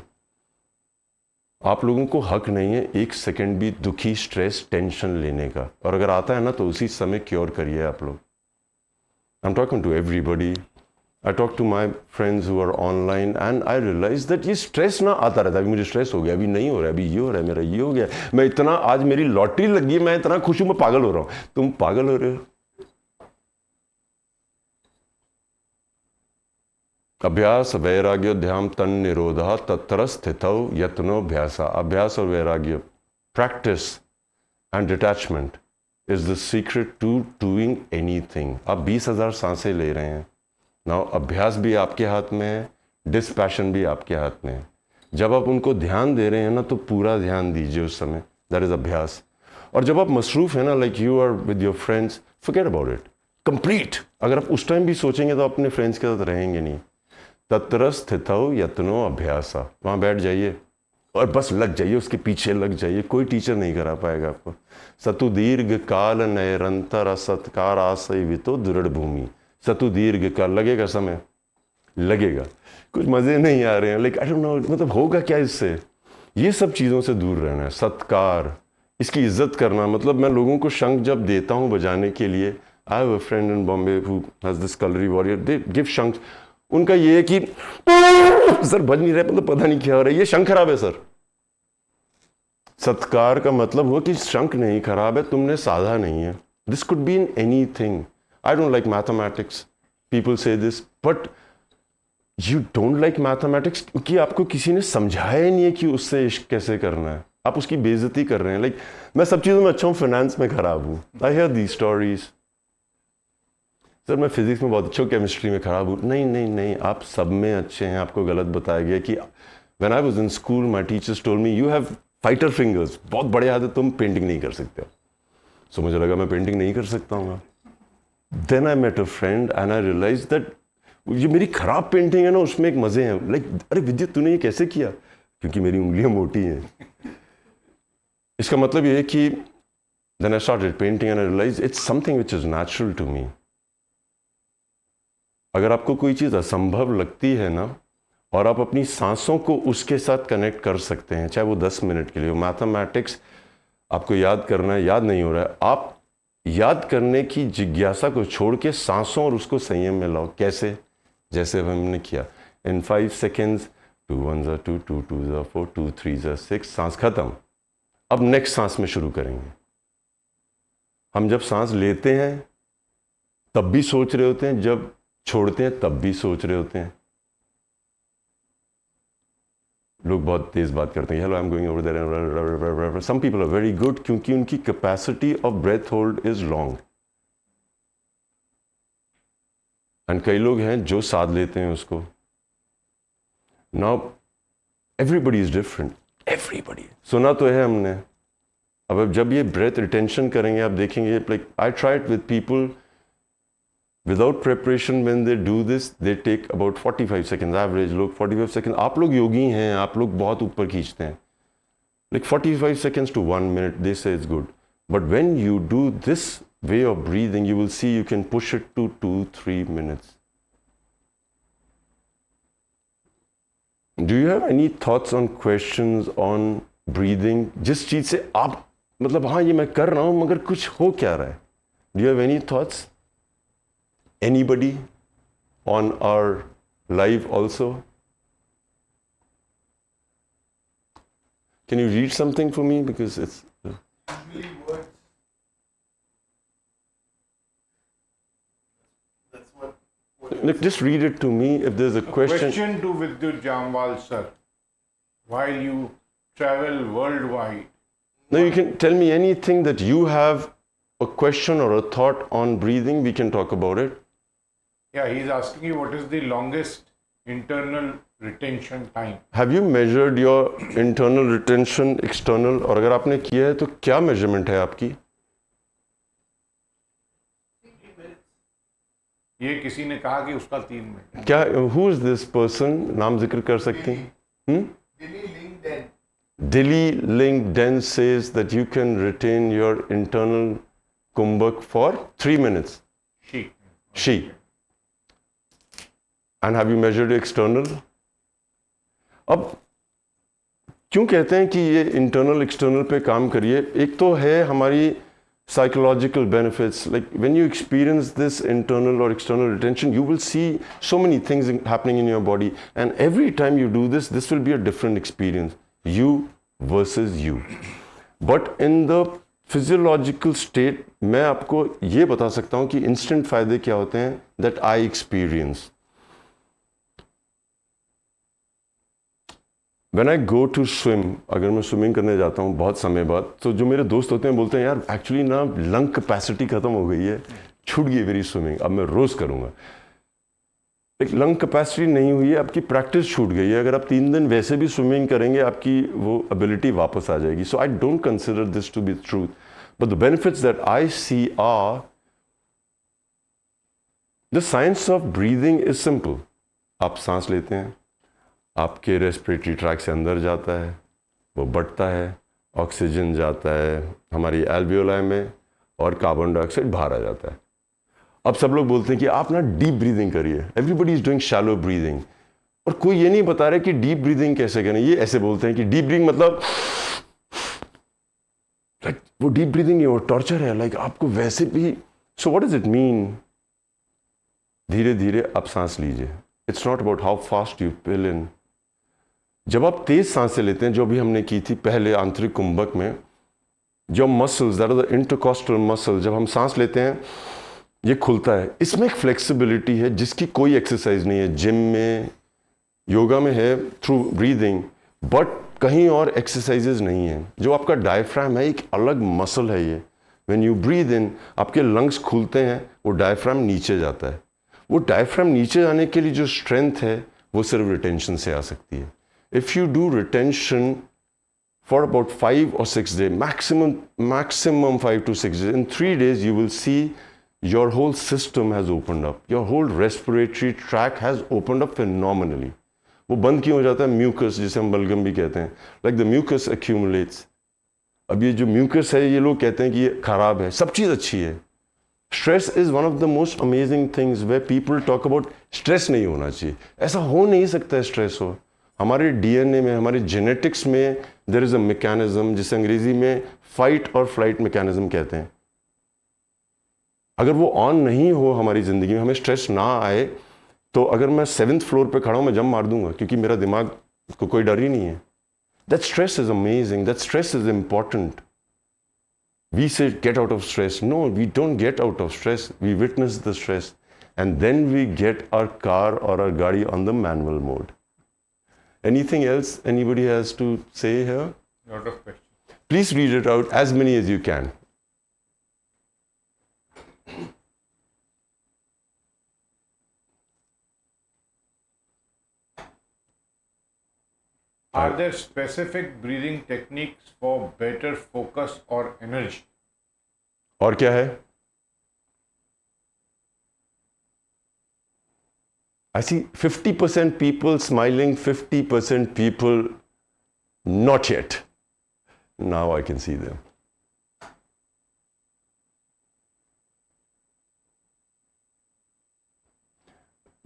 आप लोगों को हक नहीं है एक second भी दुखी, stress, tension लेने का। और अगर आता है ना तो उसी समय क्योर करिए आप लोग। I'm talking to everybody. I talk to my friends who are online and I realize that ये स्ट्रेस ना आता रहता है। अभी मुझे स्ट्रेस हो गया, अभी नहीं हो रहा है, अभी ये हो रहा है, मेरा ये हो गया, मैं इतना, आज मेरी लॉटरी लगी है, मैं इतना खुश हूं, मैं पागल हो रहा हूं। तुम पागल हो रहे हो। अभ्यास वैराग्य ध्यान तन निरोधा तत्र स्थितौ यत्नो अभ्यास। अभ्यास और वैराग्य, practice and detachment, is the secret to doing anything. आप 20,000 सांसें ले रहे हैं ना, अभ्यास भी आपके हाथ में है, डिस्पैशन भी आपके हाथ में है। जब आप उनको ध्यान दे रहे हैं ना तो पूरा ध्यान दीजिए उस समय, दैट इज अभ्यास। और जब आप मसरूफ़ हैं ना, like you are with your friends, forget about it complete. अगर आप उस टाइम भी सोचेंगे तो अपने फ्रेंड्स के साथ रहेंगे नहीं। तत्र स्थितौ यत्नो अभ्यासा, वहाँ बैठ जाइए और बस लग जाइए, उसके पीछे लग जाइए, कोई टीचर नहीं करा पाएगा आपको। सतु दीर्घ काल नैरंतर सत्कार आशयितो दृढ़ भूमि। सतु दीर्घ काल, लगेगा समय, लगेगा, कुछ मज़े नहीं आ रहे हैं, लाइक आई डोंट नो, मतलब होगा क्या इससे। ये सब चीज़ों से दूर रहना है। सत्कार, इसकी इज्जत करना, मतलब मैं लोगों को शंख जब देता हूँ बजाने के लिए, I have a friend in Bombay who has this kalari warrior, they give shankh. उनका ये है कि सर बज नहीं रहा, मतलब पता नहीं क्या हो रहा है, ये शंख खराब है सर। सत्कार का मतलब हुआ कि शंख नहीं खराब है, तुमने साधा नहीं है। This could be in anything. I don't like mathematics, people say this, but you don't like mathematics क्योंकि आपको किसी ने समझाया ही नहीं है कि उससे इश्क कैसे करना है, आप उसकी बेइज्जती कर रहे हैं। लाइक मैं सब चीज़ों में अच्छा हूँ, फाइनेंस में खराब हूँ। I hear the stories, sir मैं फिजिक्स में बहुत अच्छा हूँ, केमिस्ट्री में खराब हूँ। नहीं नहीं नहीं, आप सब में अच्छे हैं। आपको गलत बताया गया कि when I was in school my teachers told me you have fighter fingers, बहुत बड़े हाथ है, तुम पेंटिंग नहीं कर सकते। सो मुझे लगा मैं पेंटिंग नहीं कर सकता हूँ। Then I met a friend and I realise that ये मेरी खराब पेंटिंग है ना, उसमें एक मज़े हैं। लाइक अरे विद्युत तूने ये कैसे किया? क्योंकि मेरी उंगलियां मोटी हैं। इसका मतलब ये है कि then I started painting and I realize it's something which is natural to me. अगर आपको कोई चीज़ असंभव लगती है ना, और आप अपनी सांसों को उसके साथ कनेक्ट कर सकते हैं, चाहे वो 10 मिनट के लिए हो। मैथमेटिक्स आपको याद करना है, याद नहीं हो रहा है, आप याद करने की जिज्ञासा को छोड़ के सांसों और उसको संयम में लाओ। कैसे? जैसे हमने किया, इन 5 सेकेंड्स 2 1 2 2 2 4 2 3 6, सांस खत्म। अब नेक्स्ट सांस में शुरू करेंगे। हम जब सांस लेते हैं तब भी सोच रहे होते हैं, जब छोड़ते हैं तब भी सोच रहे होते हैं। लोग बहुत तेज बात करते हैं, hello I am going over there. Some people are very good क्योंकि उनकी capacity of breath hold is long. And कई लोग हैं जो साध लेते हैं उसको। Now everybody is different, everybody. सुना तो है हमने। अब जब ये ब्रेथ रिटेंशन करेंगे आप देखेंगे, like I tried with people without preparation, when they do this they take about 45 seconds average। लोग 45 seconds, आप लोग योगी हैं, आप लोग बहुत ऊपर खींचते हैं, like 45 seconds to 1 minute they say is good, but when you do this way of breathing you will see you can push it to 2-3 minutes। Do you have any thoughts on questions on breathing? जिस चीज़ से आप मतलब हाँ ये मैं कर रहा हूँ मगर कुछ हो क्या रहा है? Do you have any thoughts? Anybody on our live also? Can you read something for me, because it's Usually words. That's what look, just read it to me if there's a question. Question to Vidyut Jamwal sir. While you travel worldwide, No, you can tell me anything that you have a question or a thought on breathing, we can talk about it. yeah, he's asking you what is the longest internal retention time. Have you measured your internal retention, external? और अगर आपने किया है तो क्या measurement है आपकी? ये किसी ने कहा कि उसका 3 मिनट। क्या, who is this person? नाम जिक्र कर सकते हैं? Dilly LinkedIn. Dilly LinkedIn says that you can retain your internal kumbhak for 3 minutes. She. And have you measured external? अब क्यों कहते हैं कि ये इंटरनल एक्सटर्नल पे काम करिए? एक तो है हमारी psychological benefits, like when you experience this internal or external retention you will see so many things happening in your body, and every time you do this will be a different experience, you versus you. But in the physiological state मैं आपको ये बता सकता हूँ कि instant फायदे क्या होते हैं that I experience। When I go to swim, अगर मैं स्विमिंग करने जाता हूँ बहुत समय बाद, तो जो मेरे दोस्त होते हैं बोलते हैं यार एक्चुअली ना लंग कैपेसिटी ख़त्म हो गई है, छूट गई मेरी स्विमिंग, अब मैं रोज़ करूँगा। एक लंग कैपेसिटी नहीं हुई है, आपकी प्रैक्टिस छूट गई है। अगर आप 3 दिन वैसे भी स्विमिंग करेंगे आपकी वो एबिलिटी वापस आ जाएगी। So I don't consider this to be truth, but the benefits that I see are the science of breathing is simple. आप सांस लेते हैं, आपके रेस्पिरेटरी ट्रैक से अंदर जाता है, वो बढ़ता है, ऑक्सीजन जाता है हमारी एल्वियोलाई में और कार्बन डाइऑक्साइड बाहर आ जाता है। अब सब लोग बोलते हैं कि आप ना डीप ब्रीदिंग करिए, everybody is doing shallow breathing, और कोई ये नहीं बता रहा कि डीप ब्रीदिंग कैसे करें। ये ऐसे बोलते हैं कि डीप ब्रीदिंग मतलब लाइक वो डीप ब्रीदिंग है, वो टॉर्चर है, लाइक आपको वैसे भी। So what does it mean? धीरे धीरे आप सांस लीजिए। It's not about how fast you fill in. जब आप तेज सांसें लेते हैं, जो भी हमने की थी पहले आंतरिक कुंभक में, जो muscles that are the intercostal muscle, जब हम सांस लेते हैं ये खुलता है। इसमें एक फ्लेक्सिबिलिटी है जिसकी कोई एक्सरसाइज नहीं है, जिम में योगा में है थ्रू ब्रीदिंग, बट कहीं और एक्सरसाइजेज नहीं है। जो आपका डायफ्राम है एक अलग मसल है ये। व्हेन यू ब्रीद इन आपके लंग्स खुलते हैं, वो डायफ्राम नीचे जाता है। वो डायफ्राम नीचे जाने के लिए जो स्ट्रेंथ है वो सिर्फ रिटेंशन से आ सकती है। If you do retention for about 5 or 6 days, maximum 5 to 6 days, in 3 days you will see your whole system has opened up, your whole respiratory tract has opened up phenomenally. वो बंद क्यों हो जाता है? Mucus, जिसे हम बलगम भी कहते हैं, like the mucus accumulates. अब ये जो म्यूकस है ये लोग कहते हैं कि ये खराब है, सब चीज़ अच्छी है। Stress is one of the most amazing things way people talk about stress नहीं होना चाहिए। ऐसा हो नहीं सकता है स्ट्रेस हो। हमारे डीएनए में, हमारे जेनेटिक्स में देयर इज अ मैकेनिज्म जिसे अंग्रेजी में फाइट और फ्लाइट मैकेनिज्म कहते हैं। अगर वो ऑन नहीं हो हमारी ज़िंदगी में, हमें स्ट्रेस ना आए, तो अगर मैं 7th फ्लोर पे खड़ा हूँ मैं जंप मार दूंगा, क्योंकि मेरा दिमाग को कोई डर ही नहीं है। That stress is amazing, that stress is important. We say get out of stress. No, we don't get out of stress. We witness the stress. And then we get our car or our gadi on the manual mode. Anything else anybody has to say here? Lot of questions. Please read it out, as many as you can. Are there specific breathing techniques for better focus or energy? और क्या है? I see 50% people smiling, 50% people not yet. Now I can see them.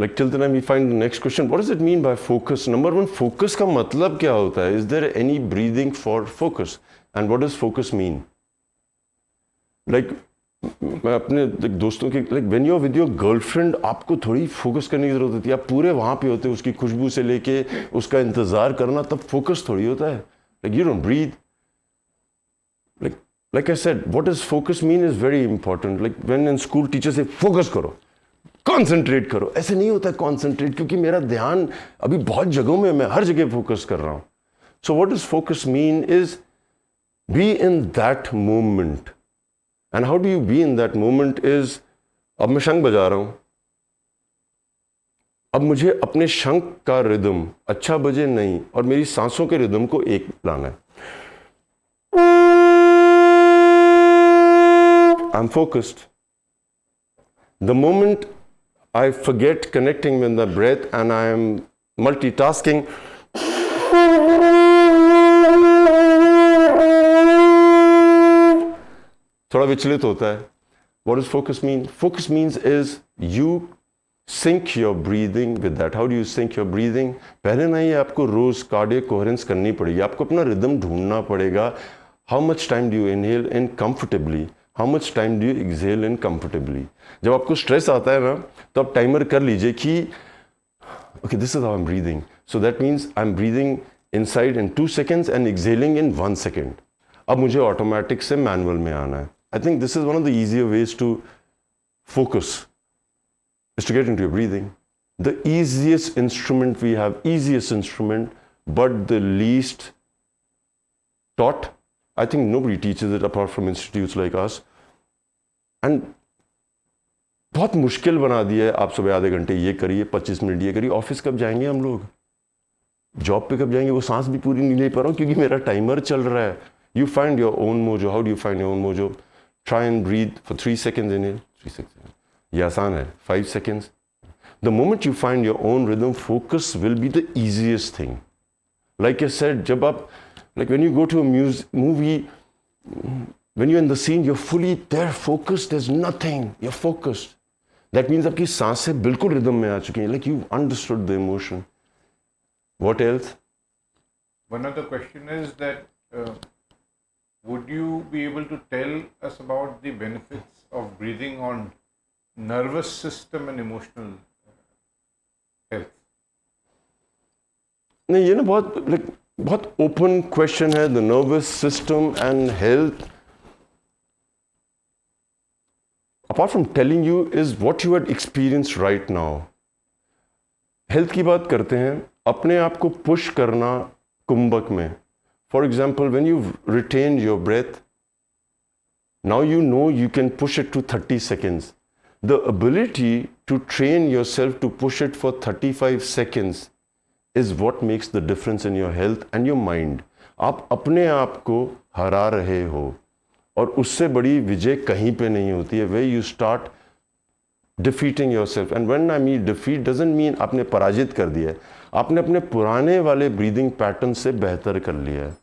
Like till the time we find the next question, what does it mean by focus? Number one, focus का मतलब क्या होता है? Is there any breathing for focus? And what does focus mean? Like मैं अपने दोस्तों के when you're with your girlfriend, आपको थोड़ी फोकस करने की जरूरत होती है। आप पूरे वहाँ पे होते हो, उसकी खुशबू से लेके उसका इंतजार करना, तब फोकस थोड़ी होता है। Like you don't breathe. Like I said, what does focus mean is very important. Like when in school teachers say focus करो, कॉन्सेंट्रेट करो, ऐसे नहीं होता कॉन्सेंट्रेट, क्योंकि मेरा ध्यान अभी बहुत जगहों में, मैं हर जगह फोकस कर रहा हूँ। सो what does focus mean is be in that moment. And how do you be in that moment is, अब मैं शंख बजा रहा हूँ, अब मुझे अपने शंख का रिदम अच्छा बजे नहीं, और मेरी सांसों के रिदम को एक लाना है। I am focused. The moment I forget connecting with the breath and I am multitasking, थोड़ा विचलित होता है। What does focus mean? Focus means is you sync your breathing with that. How do you sync your breathing? पहले नहीं, आपको रोज cardiac coherence करनी पड़ेगी, आपको अपना रिदम ढूंढना पड़ेगा। How much time do you inhale in comfortably? How much time do you exhale in comfortably? जब आपको स्ट्रेस आता है ना, तो आप टाइमर कर लीजिए कि okay, this is how I'm breathing. So that means I'm breathing inside in 2 seconds and exhaling in 1 second. अब मुझे ऑटोमेटिक से मैनुअल में आना है। I think this is one of the easier ways to focus, is to get into your breathing. The easiest instrument we have, easiest instrument, but the least taught. I think nobody teaches it apart from institutes like us. And बहुत मुश्किल बना दिया है, आप सुबह आधे घंटे ये करिए, 25 मिनट ये करिए, ऑफिस कब जाएंगे हम लोग, जॉब पे कब जाएंगे, वो सांस भी पूरी नहीं ले पा रहा हूँ क्योंकि मेरा टाइमर चल रहा है. You find your own mojo. How do you find your own mojo? Try and breathe for 3 seconds in it. 3 seconds. ये आसान है. 5 seconds. The moment you find your own rhythm, focus will be the easiest thing. Like I said, जब आप, like when you go to a movie, when you're in the scene, you're fully there, focused. There's nothing. You're focused. That means आपकी सांसें बिल्कुल rhythm में आ चुकी हैं. Like you understood the emotion. What else? One other question is that would you be able to tell us about the benefits of breathing on nervous system and emotional health? नहीं, ये ना बहुत open question है. The nervous system and health, apart from telling you, is what you had experience right now. Health की बात करते हैं, अपने आप को पुश करना कुंभक में. For example, when you've retained your breath, now you know you can push it to 30 seconds. The ability to train yourself to push it for 35 seconds is what makes the difference in your health and your mind. आप अपने आप को हरा रहे हो और उससे बड़ी विजय कहीं पे नहीं होती है. Where you start defeating yourself. And when I mean defeat doesn't mean आपने पराजित कर दिया है. आपने अपने पुराने वाले ब्रीदिंग पैटर्न से बेहतर कर लिया है.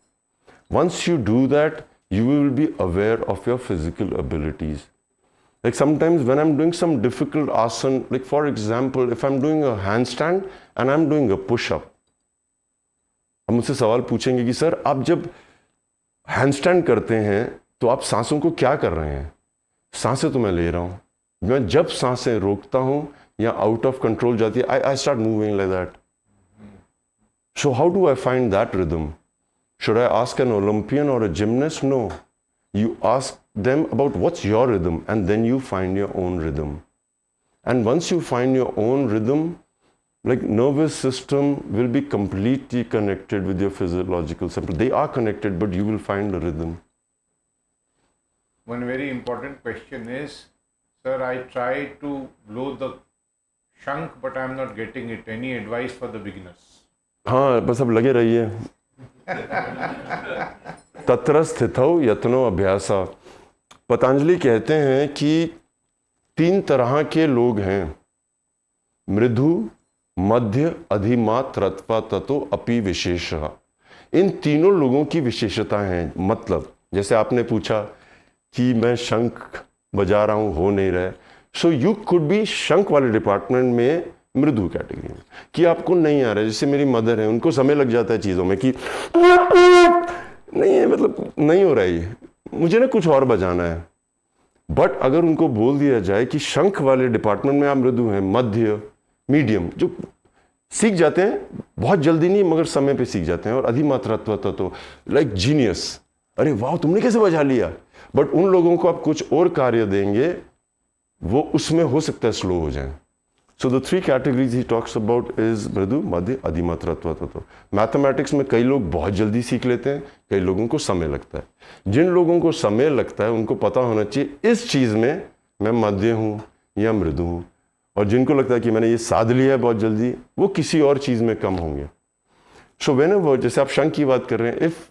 Once you do that, you will be aware of your physical abilities. Like sometimes when I'm doing some difficult asana, like for example, if I'm doing a handstand and I'm doing a push-up, हम मुझसे सवाल पूछेंगे कि sir आप जब handstand करते हैं तो आप सांसों को क्या कर रहे हैं. सांसें तो मैं ले रहा हूँ. मैं जब सांसें रोकता हूँ या आउट ऑफ कंट्रोल जाती है, I start moving like that. So how do I find that rhythm? Should I ask an Olympian or a gymnast? No. You ask them about what's your rhythm and then you find your own rhythm. And once you find your own rhythm, like nervous system will be completely connected with your physiological system. They are connected, but you will find a rhythm. One very important question is, sir, I try to blow the shank, but I'm not getting it. Any advice for the beginners? हाँ, बस अब लगे रहिए. तत्र स्थितौ यत्नो अभ्यासा. पतंजलि कहते हैं कि 3 तरह के लोग हैं, मृदु, मध्य, अधिमात्रत्वा ततो अपि विशेषः. इन तीनों लोगों की विशेषता हैं. मतलब जैसे आपने पूछा कि मैं शंख बजा रहा हूँ, हो नहीं रहा है. सो यू कुड बी शंख वाले डिपार्टमेंट में मृदु कैटेगरी में, कि आपको नहीं आ रहा है. जैसे मेरी मदर है, उनको समय लग जाता है चीज़ों में कि नहीं है, मतलब नहीं हो रहा है, ये मुझे ना कुछ और बजाना है. बट अगर उनको बोल दिया जाए कि शंख वाले डिपार्टमेंट में आप मृदु हैं, मध्य, मीडियम, जो सीख जाते हैं बहुत जल्दी नहीं मगर समय पे सीख जाते हैं, और अधिमात्रत्व तो लाइक जीनियस, अरे वाह तुमने कैसे बजा लिया. बट उन लोगों को आप कुछ और कार्य देंगे, वो उसमें हो सकता है स्लो हो जाए. So the 3 categories he talks about is मृदु, मध्य, अधिमात्रत्व तत्व. मैथमेटिक्स में कई लोग बहुत जल्दी सीख लेते हैं, कई लोगों को समय लगता है. जिन लोगों को समय लगता है उनको पता होना चाहिए इस चीज़ में मैं मध्य हूँ या मृदु हूँ, और जिनको लगता है कि मैंने ये साध लिया है बहुत जल्दी, वो किसी और चीज़ में कम होंगे. सो व्हेनेवर, जैसे आप शंख की बात कर रहे हैं, इफ़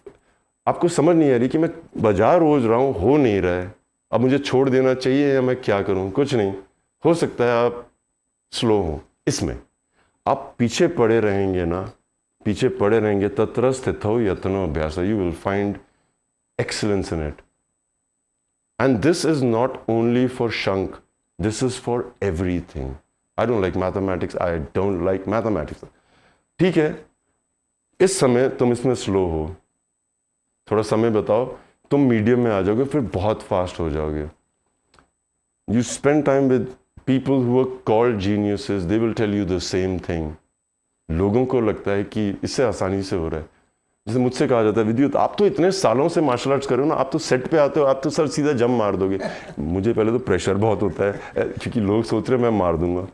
आपको समझ नहीं आ रही कि मैं बजा रोज रहा हूँ, हो नहीं रहा है, अब मुझे छोड़ देना चाहिए या मैं क्या करूँ, कुछ नहीं, हो सकता है आप स्लो हो. इसमें आप पीछे पड़े रहेंगे ना, पीछे पड़े रहेंगे, तत्र स्थितौ यत्नो अभ्यास, you will find excellence in it. And this is not only for Shank, this is for everything. I don't like mathematics, I don't like mathematics. ठीक है, इस समय तुम इसमें स्लो हो, थोड़ा समय बताओ, तुम मीडियम में आ जाओगे, फिर बहुत फास्ट हो जाओगे. You spend time with people who are called geniuses, they will tell you the same thing. लोगों को लगता है कि इससे आसानी से हो रहा है. जैसे मुझसे कहा जाता है, विद्युत आप तो इतने सालों से मार्शल आर्ट्स कर रहे हो ना, आप तो सेट पे आते हो, आप तो सर सीधा जम मार दोगे. मुझे पहले तो प्रेशर बहुत होता है क्योंकि लोग सोच रहे हैं मैं मार दूंगा.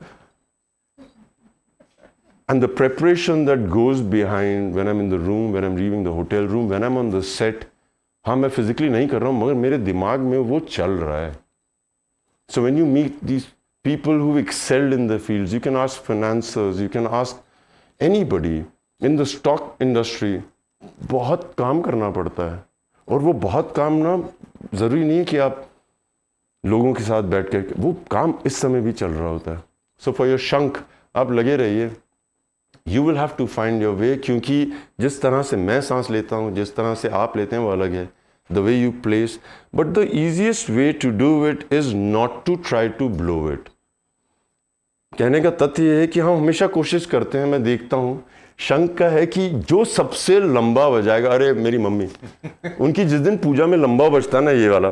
And the preparation that goes behind when I'm in the room, when I'm leaving the hotel room, when I'm on the set, हाँ मैं physically नहीं कर रहा हूँ मगर मेरे दिमाग में वो चल रहा है. So when you meet these people who excelled in their fields, you can ask financiers, you can ask anybody in the stock industry, बहुत काम करना पड़ता है. और वो बहुत काम ना ज़रूरी नहीं है कि आप लोगों के साथ बैठ कर, वो काम इस समय भी चल रहा होता है. So for your शंख आप लगे रहिए. You will have to find your way, क्योंकि जिस तरह से मैं सांस लेता हूँ, जिस तरह से आप लेते हैं वो अलग है. The way you place, but the easiest way to do it is not to try to blow it. कहने का तथ्य ये है कि हम हमेशा कोशिश करते हैं, मैं देखता हूँ शंख का है कि जो सबसे लंबा बजाएगा, अरे मेरी मम्मी उनकी जिस दिन पूजा में लंबा बजता है ना ये वाला,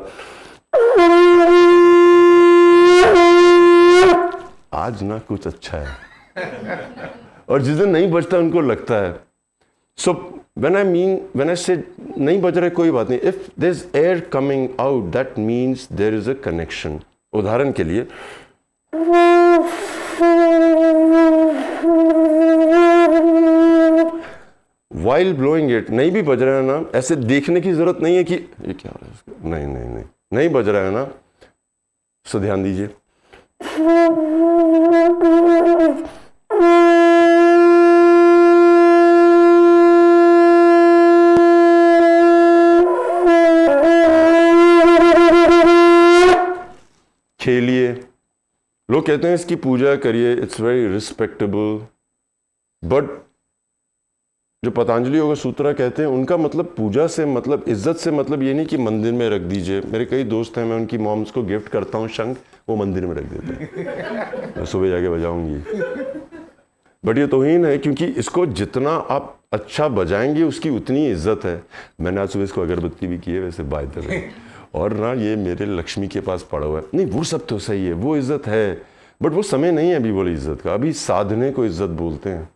आज ना कुछ अच्छा है, और जिस दिन नहीं बजता उनको लगता है. So when I say नहीं बज रहे कोई बात नहीं, if there's air coming out, that means there is a connection. उदाहरण के लिए while blowing it, नहीं भी बज रहा है ना, ऐसे देखने की जरूरत नहीं है कि ये क्या हो रहा है इसका, नहीं बज रहा है ना, so ध्यान दीजिए. खेलिए. लोग कहते हैं इसकी पूजा करिए, इट्स वेरी रिस्पेक्टेबल, बट जो पतंजलि योगा सूत्रा कहते हैं उनका मतलब पूजा से मतलब इज्जत से मतलब ये नहीं कि मंदिर में रख दीजिए. मेरे कई दोस्त हैं, मैं उनकी मॉम्स को गिफ्ट करता हूँ शंख, वो मंदिर में रख देते हैं, मैं सुबह जाके बजाऊंगी. बट ये तौहीन है, क्योंकि इसको जितना आप अच्छा बजाएंगे उसकी उतनी इज्जत है. मैंने आज सुबह इसको अगरबत्ती भी की है वैसे बाय द वे, और ना ये मेरे लक्ष्मी के पास पड़ा हुआ है. नहीं वो सब तो सही है, वो इज्जत है, बट वो समय नहीं है अभी बोले इज्जत का. अभी साधने को इज्जत बोलते हैं.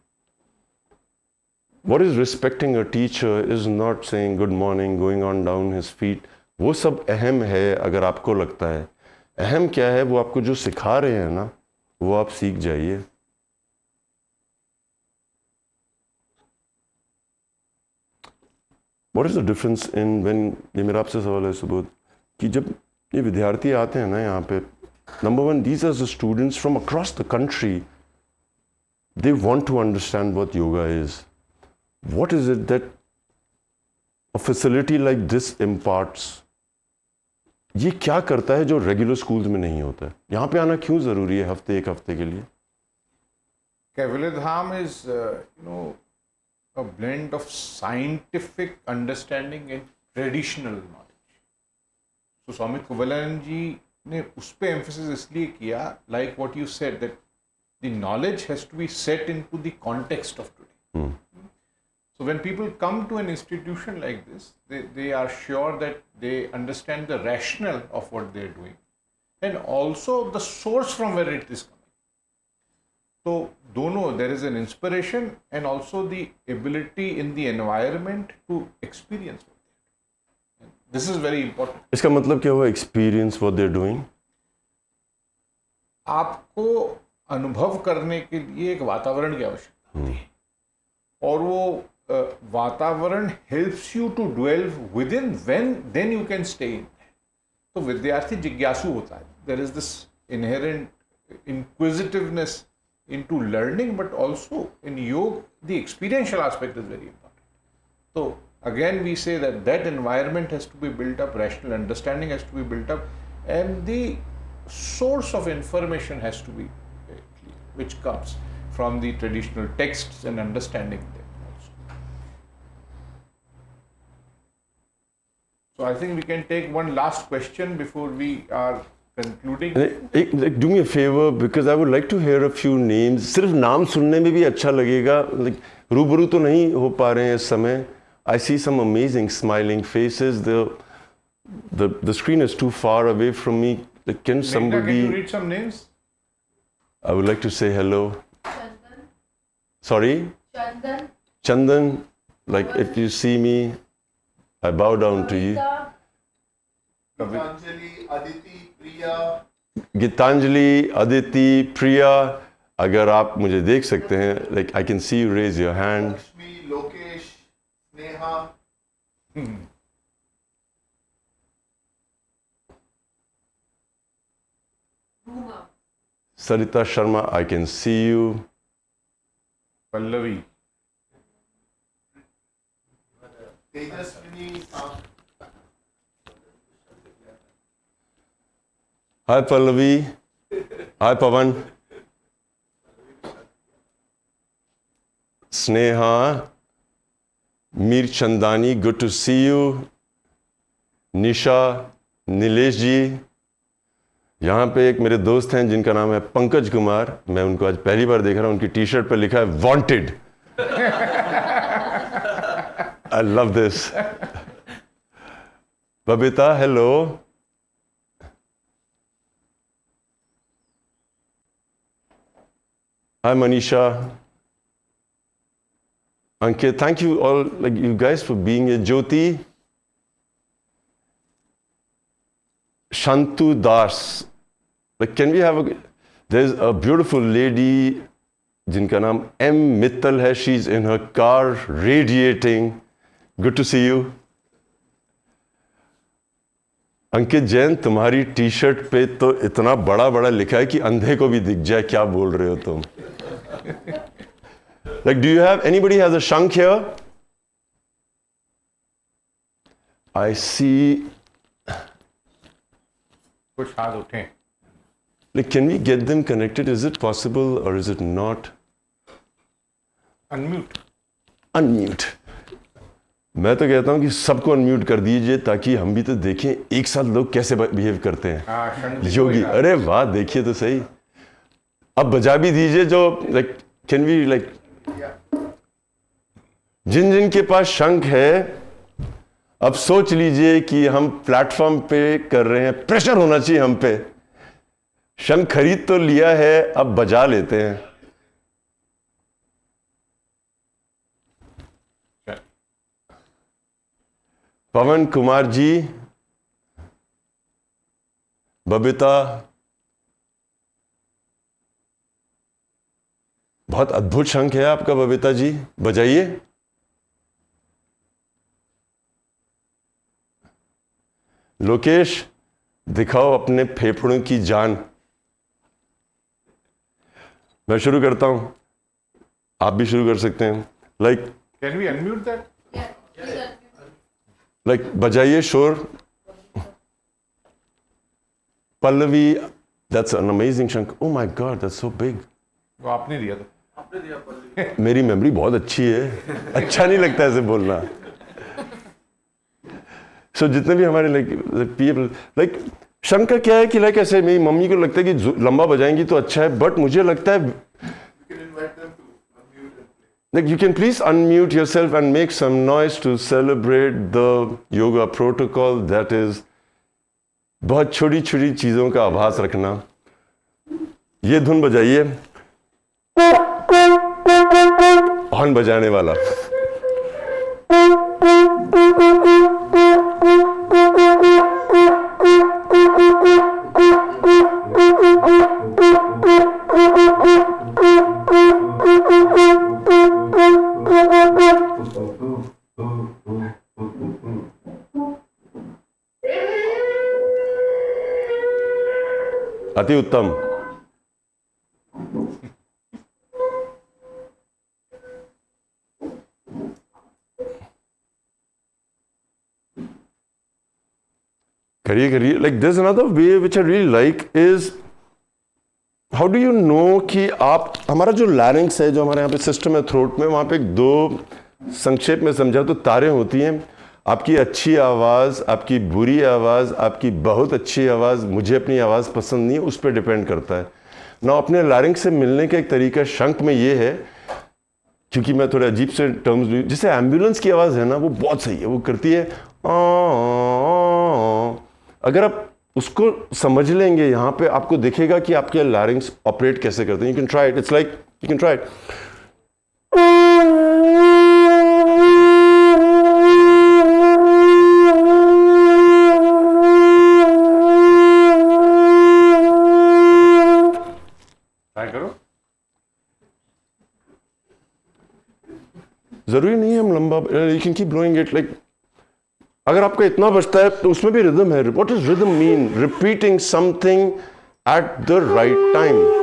What is respecting a teacher is not saying good morning, going on down his feet. वो सब अहम है अगर आपको लगता है. अहम क्या है, वो आपको जो सिखा रहे हैं ना वो आप सीख जाइए. What is the difference in when, ये मेरा आपसे सवाल है सुबोध, कि जब ये विद्यार्थी आते हैं ना यहाँ पे, number one, these are the students from across the country. They want to understand what yoga is. What is it that a facility like this imparts? ये क्या करता है जो रेगुलर स्कूल्स में नहीं होता है? यहाँ पे आना क्यों जरूरी है एक हफ्ते के लिए? Kaivalya is a blend of scientific understanding and traditional knowledge. So Swami Kaivalyanand ji ने उस पे emphasis इसलिए किया, like what you said, that the knowledge has to be set into the context of today. So when people come to an institution like this, they are sure that they understand the rationale of what they are doing and also the source from where it is coming. So dono, there is an inspiration and also the ability in the environment to experience what they are doing. This is very important. इसका मतलब क्या हुआ, experience what they are doing? आपको अनुभव करने के लिए एक वातावरण की आवश्यकता होती है, और वो वातावरण helps you to dwell within, then you can stay in. तो विद्यार्थी जिज्ञासु होता है. There is this inherent inquisitiveness into learning, but also in yoga the experiential aspect is very important. So again we say that environment has to be built up, rational understanding has to be built up, and the source of information has to be clear, which comes from the traditional texts and understanding them. So I think we can take one last question before we are concluding. Do me a favor, because I would like to hear a few names. सिर्फ नाम सुनने में भी अच्छा लगेगा. Like रूबरू तो नहीं हो पा रहे हैं इस समय. I see some amazing smiling faces. The screen is too far away from me. Like, can somebody? Can you read some names? I would like to say hello. Chandan. Sorry? Chandan. Chandan. Like if you see me, I bow down to you. Gitanjali, Aditi, Priya. Gitanjali, Aditi, Priya. अगर आप मुझे देख सकते हैं, like I can see you raise your hand. Lakshmi, Lokesh, Sneha. Sarita Sharma, I can see you. Pallavi. Tejaswini, Sam. Hi Pallavi. Hi Pavan. Sneha. Mir Chandani, good to see you. निशा, नीलेश जी. यहाँ पे एक मेरे दोस्त हैं जिनका नाम है पंकज कुमार. मैं उनको आज पहली बार देख रहा हूँ. उनकी टी शर्ट पे लिखा है wanted. I love this. Babita, hello. Hi Manisha. Ankit, thank you all, like you guys, for being here. Jyoti, Shantu Das. Like, can we have a? There's a beautiful lady, जिनका नाम M Mittal है. She's in her car, radiating. Good to see you. अंकित जैन, तुम्हारी T shirt पे तो इतना बड़ा बड़ा लिखा है कि अंधे को भी दिख जाए. क्या बोल रहे हो तुम? Like, do you have, anybody has a shank here? I see. कुछ हाथ उठें. Like, can we get them connected? Is it possible or is it not? Unmute. Unmute. मैं तो कहता हूँ कि सबको अनम्यूट कर दीजिए ताकि हम भी तो देखें एक साथ लोग कैसे बिहेव करते हैं. हाँ, शंख योगी, कोई अरे वाह, देखिए तो सही. अब बजा भी दीजिए जो, लाइक, कैन वी, लाइक, जिन जिन के पास शंख है, अब सोच लीजिए कि हम प्लेटफॉर्म पे कर रहे हैं. प्रेशर होना चाहिए हम पे. शंख खरीद तो लिया है, अब बजा लेते हैं. पवन कुमार जी, बबीता, बहुत अद्भुत शंख है आपका बबीता जी, बजाइए. लोकेश, दिखाओ अपने फेफड़ों की जान. मैं शुरू करता हूं, आप भी शुरू कर सकते हैं. Like, Can we unmute that? Like, बजाइए शोर. Pallavi, that's an amazing shankh. Oh my god, that's so big. वो आपने दिया था. मेरी मेमोरी बहुत अच्छी है. अच्छा नहीं लगता ऐसे बोलना. सो जितने भी हमारे लाइक पीपल, लाइक, शंख का क्या है कि लाइक ऐसे मेरी मम्मी को लगता है कि लंबा बजाएंगी तो अच्छा है, बट मुझे लगता है You can invite them to unmute and play. like you can please unmute yourself and make some noise to celebrate the yoga protocol. That is, बहुत छोटी छोटी चीजों का आभास रखना. ये धुन बजाइए, हॉर्न बजाने वाला. अति उत्तम. करिए करिए. Like, there's another way which I really like is, how do you know कि आप, हमारा जो लैरिंक्स है, जो हमारे यहाँ पे सिस्टम है थ्रोट में, वहाँ पे दो, संक्षेप में समझा तो तारें होती हैं. आपकी अच्छी आवाज़, आपकी बुरी आवाज़, आपकी बहुत अच्छी आवाज़, मुझे अपनी आवाज़ पसंद नहीं है, उस पर डिपेंड करता है ना. अपने लैरिंक्स से मिलने का एक तरीका शंख में ये है, क्योंकि मैं थोड़े अजीब से टर्म्स, जैसे एम्बुलेंस की आवाज़ है ना, वो बहुत सही है. वो करती है, अगर आप उसको समझ लेंगे, यहाँ पे आपको दिखेगा कि आपके लैरिंग्स ऑपरेट कैसे करते हैं. You can try it. It's like, you can try it. Try करो. ज़रूरी नहीं है हम लंबा, you can keep blowing it like, अगर आपका इतना बचता है तो उसमें भी रिदम है. What is rhythm mean? Repeating something at the right time.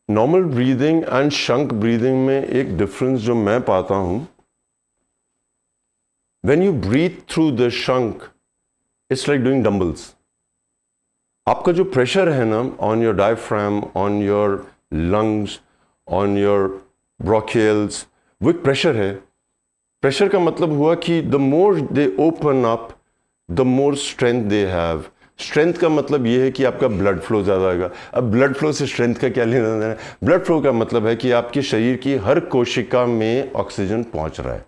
Normal breathing and shankh breathing में एक डिफरेंस जो मैं पाता हूं, when you breathe through the shankh it's like doing dumbbells. आपका जो प्रेशर है ना on your diaphragm, on your lungs, on your bronchials, वो एक प्रेशर है. प्रेशर का मतलब हुआ कि the more they open up the more strength they have. Strength का मतलब ये है कि आपका ब्लड फ्लो ज़्यादा होगा. अब ब्लड फ्लो से स्ट्रेंथ का क्या लेना देना है? ब्लड फ्लो का मतलब है कि आपके शरीर की हर कोशिका में ऑक्सीजन पहुंच रहा है.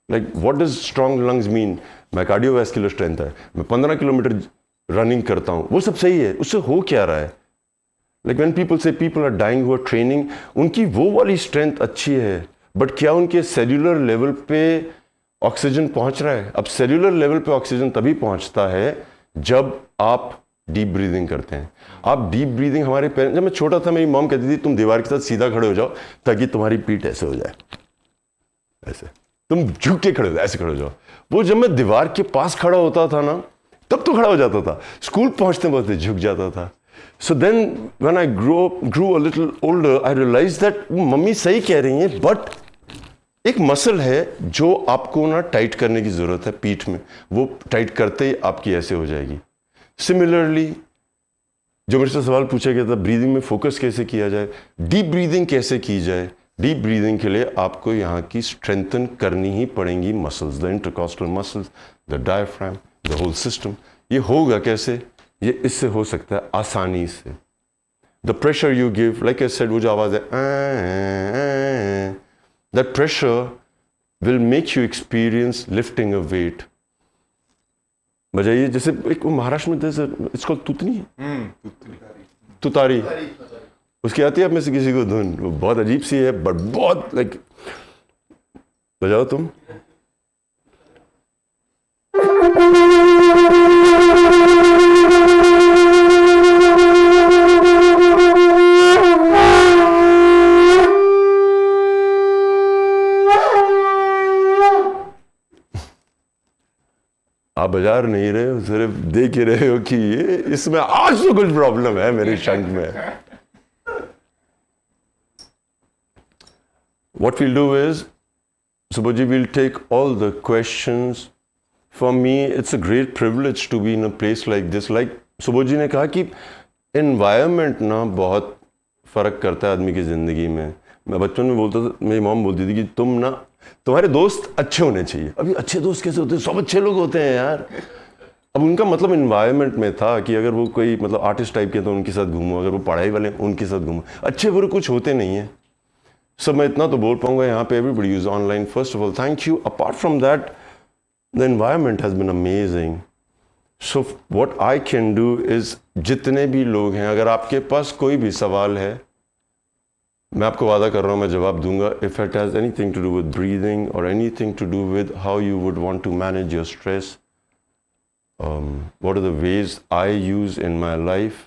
Like what does strong lungs mean? मैं कार्डियोवैस्कुलर स्ट्रेंथ है, मैं 15 किलोमीटर रनिंग करता हूँ, वो सब सही है. उससे हो क्या रहा है? Like when people say people are dying who are training, उनकी वो वाली स्ट्रेंथ अच्छी है, बट क्या उनके सेल्यूलर लेवल पे ऑक्सीजन पहुंच रहा है? अब सेल्यूलर लेवल पे ऑक्सीजन तभी पहुंचता है जब आप डीप ब्रीदिंग करते हैं. आप डीप ब्रीदिंग, हमारे पेरेंट्स, जब मैं छोटा था मेरी मॉम कहती थी तुम दीवार के साथ सीधा खड़े हो जाओ ताकि तुम्हारी पीठ ऐसे हो जाए, ऐसे तुम झुक के खड़े हो जाओ, ऐसे खड़े हो जाओ. वो जब मैं दीवार के पास खड़ा होता था ना तब तो खड़ा हो जाता था, स्कूल पहुंचते पहुंचते झुक जाता था. So then when I grew a little older I realized that mummy सही कह रही हैं, बट एक मसल है जो आपको ना टाइट करने की ज़रूरत है पीठ में, वो टाइट करते ही आपकी ऐसे हो जाएगी. सिमिलरली जो मेरे से सवाल पूछा गया था, ब्रीदिंग में फोकस कैसे किया जाए, डीप ब्रीदिंग कैसे की जाए, डीप ब्रीदिंग के लिए आपको यहाँ की स्ट्रेंथन करनी ही पड़ेंगी muscles, the intercostal muscles, the diaphragm, the whole system. ये होगा कैसे? ये इससे हो सकता है आसानी से. The pressure you give, like I said, वो जो आवाज़ है, that pressure will make you experience lifting a weight. बजाइए जैसे एक महाराष्ट्र में जैसे इसको तुतनी है, तुतारी, उसकी आती है आप में से किसी को धुन, वो बहुत अजीब सी है बट बहुत लाइक, बजाओ तुम. आप बजा नहीं रहे हो, सिर्फ देख ही रहे हो कि ये इसमें आज तो कुछ प्रॉब्लम है मेरे शंख में. What we'll do is, Subodhji, we'll take all the questions. For me, it's a great privilege to be in a place like this. Like Subodhji ने कहा कि environment ना बहुत फ़र्क करता है आदमी की ज़िंदगी में. मैं बचपन में बोलता था, मेरी मॉम बोलती थी कि तुम ना, तुम्हारे दोस्त अच्छे होने चाहिए. अभी अच्छे दोस्त कैसे होते हैं? सब अच्छे लोग होते हैं यार. अब उनका मतलब इन्वायरमेंट में था कि अगर वो कोई मतलब आर्टिस्ट टाइप के तो उनके साथ घूमो, अगर वो पढ़ाई वाले उनके साथ घूमो. अच्छे बुरे कुछ होते नहीं हैं. सब मैं इतना तो बोल पाऊंगा यहाँ पे, everybody use online. First of all thank you. Apart from that the environment has been amazing. So what I can do is, जितने भी लोग हैं, अगर आपके पास कोई भी सवाल है, मैं आपको वादा कर रहा हूँ मैं जवाब दूंगा. If it has anything to do with breathing और anything to do with how you would want to manage your stress, what are the ways I use in my life.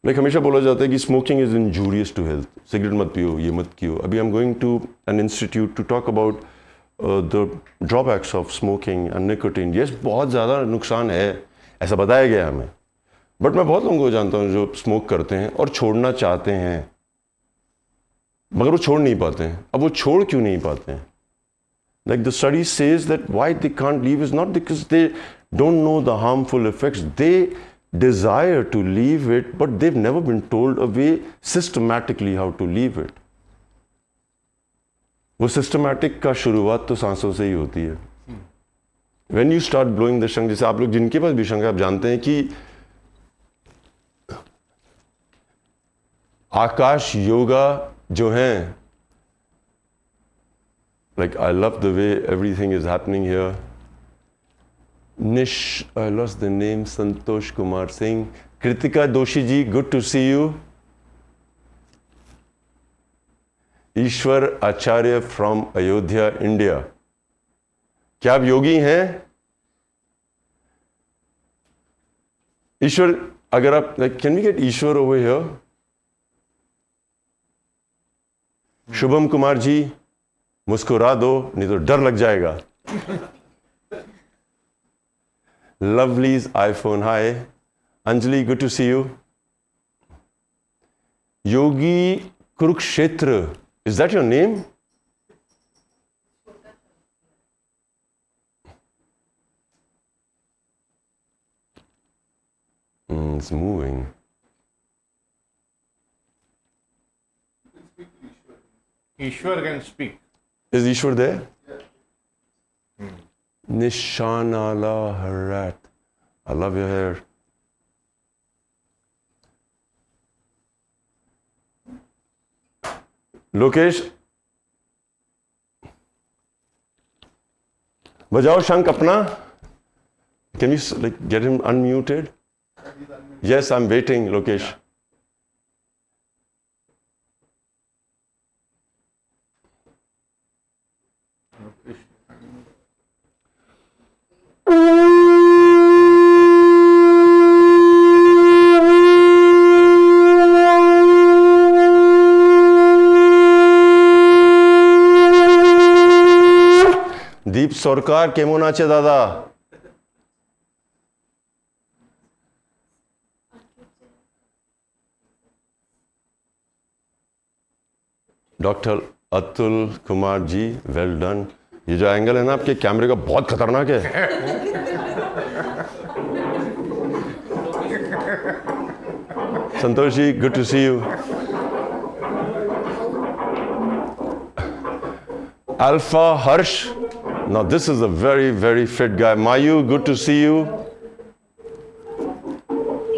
Like हमेशा बोला जाता है कि smoking is injurious to health, cigarette मत पियो, ये मत पियो. अभी I am going to an institute to talk about the drawbacks of smoking and nicotine. Yes, बहुत ज़्यादा नुकसान है, ऐसा बताया गया हमें. बट मैं बहुत लोगों को जानता हूँ जो स्मोक करते हैं और छोड़ना चाहते हैं, मगर वो छोड़ नहीं पाते हैं. अब वो छोड़ क्यों नहीं पाते हैं? Like the study says that why they can't leave is not because they don't know the harmful effects. They desire to leave it, but they've never been told a way systematically how to leave it. वो systematic का शुरुआत तो सांसों से ही होती है. When you start blowing the शंख, जैसे आप लोग जिनके पास भी शंख है, आप जानते हैं कि आकाश योगा जो है, like I love the way everything is happening here. I lost the name, Santosh Kumar Singh. Kritika Doshi ji, good to see you. Ishwar Acharya from Ayodhya, India. क्या आप योगी हैं? ईश्वर, अगर आप, can we get Ishwar over here? Shubham Kumar ji, मुस्कुरा दो नहीं तो डर लग जाएगा. Lovely's iPhone, hi. Anjali, good to see you. Yogi Kurukshetra, is that your name? It's moving. Ishwar can speak. Is Ishwar there? Nishanala Harat. I love your hair. Lokesh, बजाओ शंख अपना. Can you get him unmuted? Yes, I'm waiting, Lokesh. दीप सरकार केमन आछे दादा? Doctor Atul Kumar ji, well done. ये जो angle है ना आपके कैमरे का बहुत खतरनाक है. Santosh ji, good to see you. Alpha Harsh, now this is a very, very fit guy. Mayu, good to see you.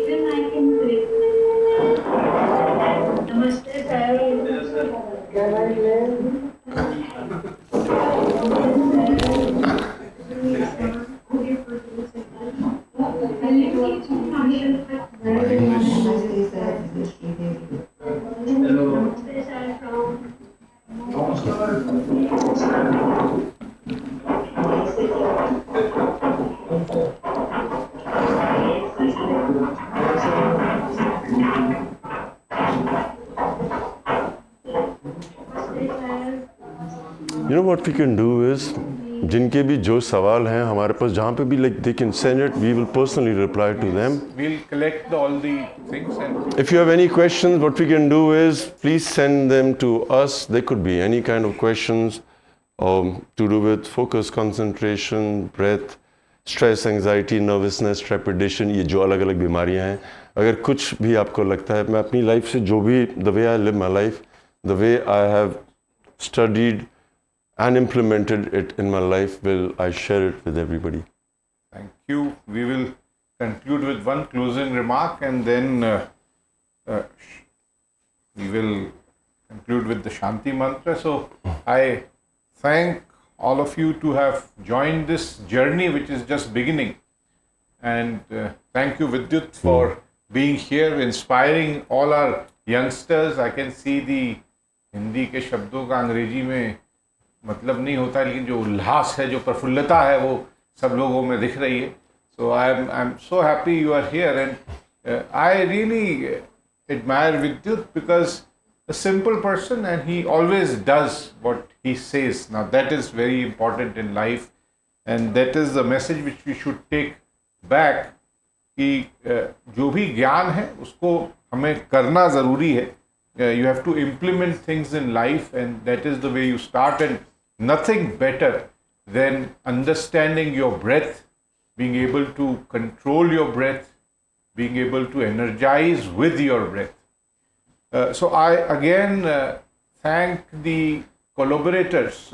Even I can click. Namaste, sir. Can I learn? Namaste, sir. From You know what we can do is, जिनके भी जो सवाल हैं हमारे पास, जहाँ पे भी like they can send it, we will personally reply to them. We'll collect all the things and If you have any questions, what we can do is, please send them to us. They could be any kind of questions to do with focus, concentration, breath, stress, anxiety, nervousness, trepidation, ये जो अलग अलग बीमारियाँ हैं. अगर कुछ भी आपको लगता है, मैं अपनी लाइफ से जो भी, the way I live my life, the way I have studied and implemented it in my life, I share it with everybody. thank you. We will conclude with one closing remark and then we will conclude with the Shanti Mantra. So I thank all of you to have joined this journey which is just beginning. And thank you Vidyut for being here, inspiring all our youngsters. I can see the Hindi के शब्दों का अंग्रेजी में मतलब नहीं होता, लेकिन जो उल्लास है, जो प्रफुल्लता है, वो सब लोगों में दिख रही है. So I'm so happy you are here, and I really admire Vidyut because a simple person and he always does what he says. Now that is very important in life, and that is the message which we should take back कि जो भी ज्ञान है उसको हमें करना ज़रूरी है. You have to implement things in life, and that is the way you start. And nothing better than understanding your breath, being able to control your breath, being able to energize with your breath. So I again thank the collaborators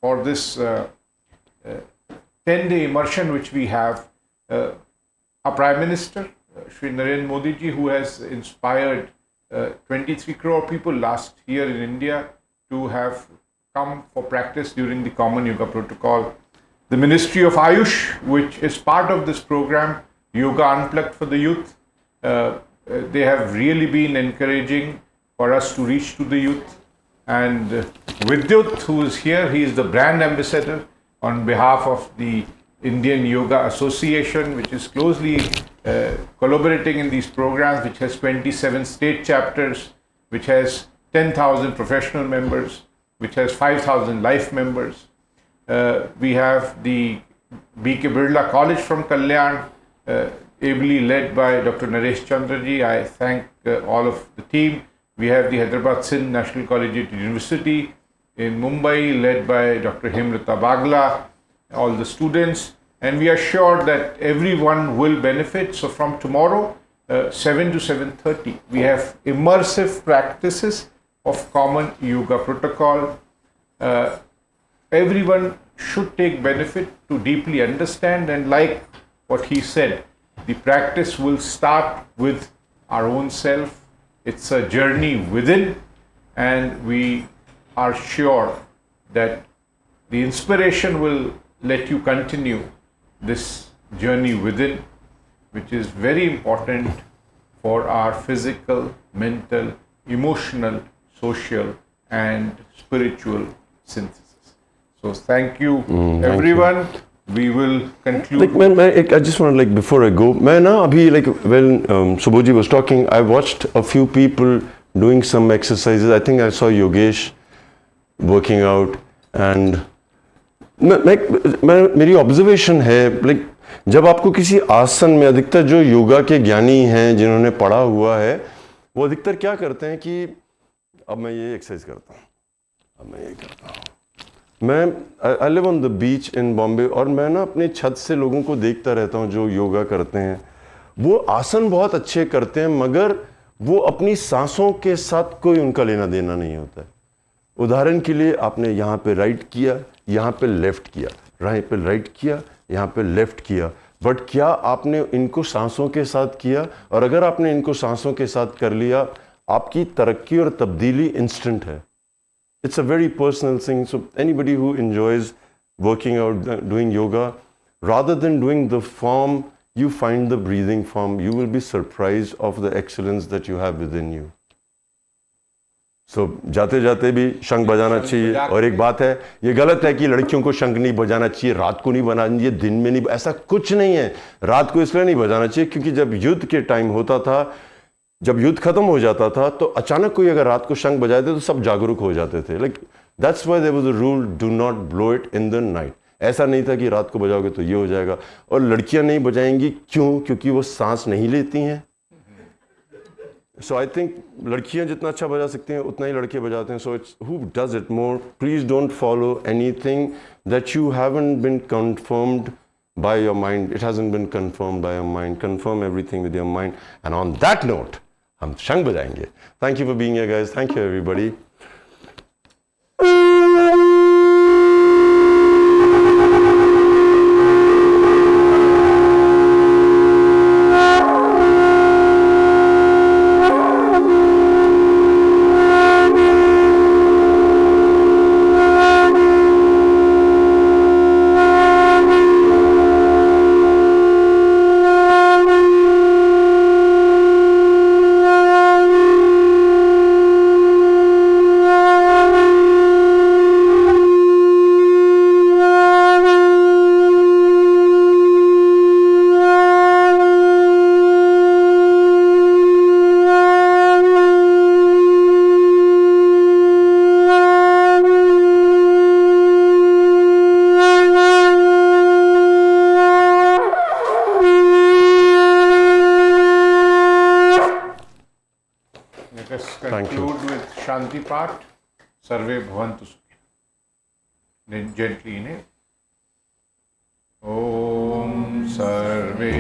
for this 10-day immersion which we have. Our Prime Minister, Shri Narendra Modi ji, who has inspired 23 crore people last year in India to have come for practice during the Common Yoga Protocol. the Ministry of Ayush, which is part of this program, Yoga Unplugged for the Youth. They have really been encouraging for us to reach to the youth. And Vidyut, who is here, he is the brand ambassador on behalf of the Indian Yoga Association, which is closely collaborating in these programs, which has 27 state chapters, which has 10,000 professional members, which has 5,000 life members. We have the B.K. Birla College from Kalyan, ably led by Dr. Naresh Chandraji. I thank all of the team. We have the Hyderabad Sindh National Collegiate University in Mumbai, led by Dr. Hemlata Bagla, all the students, and we are sure that everyone will benefit. So from tomorrow, 7 to 7:30, we have immersive practices of common yoga protocol. Everyone should take benefit to deeply understand, and like what he said, the practice will start with our own self. It's a journey within, and we are sure that the inspiration will let you continue this journey within, which is very important for our physical, mental, emotional, social, and spiritual synthesis. So thank you, everyone. We will conclude. I just want to, before I go, when Subodhji was talking, I watched a few people doing some exercises. I think I saw Yogesh working out, and मेरी observation है, जब आपको किसी आसन में, अधिकतर जो योगा के ज्ञानी हैं जिन्होंने पढ़ा हुआ है, वो अधिकतर क्या करते हैं कि अब मैं ये एक्सरसाइज करता हूँ, अब मैं ये करता हूँ. I live on the beach in Bombay, और मैं ना अपनी छत से लोगों को देखता रहता हूँ जो योगा करते हैं. वो आसन बहुत अच्छे करते हैं, मगर वो अपनी सांसों के साथ कोई उनका लेना देना नहीं होता है. उदाहरण के लिए, आपने यहाँ पे राइट किया, यहाँ पे लेफ्ट किया, यहाँ पे राइट किया, यहाँ पे लेफ्ट किया, बट क्या आपने इनको सांसों के साथ किया? और अगर आपने इनको सांसों के साथ कर लिया, आपकी तरक्की और तब्दीली इंस्टेंट है. It's a very personal thing. So anybody who enjoys working out, doing yoga, rather than doing the form, you find the breathing form. You will be surprised of the excellence that you have within you. So जाते जाते भी शंख बजाना चाहिए. और एक बात है, ये गलत है कि लड़कियों को शंख नहीं बजाना चाहिए, रात को नहीं बजाना चाहिए, दिन में नहीं. ऐसा कुछ नहीं है. रात को इसलिए नहीं बजाना चाहिए क्योंकि जब युद्ध के टाइम होता था, जब युद्ध खत्म हो जाता था, तो अचानक कोई अगर रात को शंख बजाते तो सब जागरूक हो जाते थे. That's why there was a rule, do not blow it in the night. ऐसा नहीं था कि रात को बजाओगे तो ये हो जाएगा. और लड़कियां नहीं बजाएंगी, क्यों? क्योंकि वो सांस नहीं लेती हैं. सो आई थिंक लड़कियां जितना अच्छा बजा सकती हैं उतना ही लड़के बजाते हैं. So it's who does it more. Please don't follow anything that you haven't been confirmed by your mind. It hasn't been confirmed by your mind. Confirm everything with your mind. And on that note, हम शंख बजाएंगे. Thank you for being here, guys. Thank you, everybody. Shanti Path. Sarve Bhavantu Sukhi. Then gently inhale. Om Sarve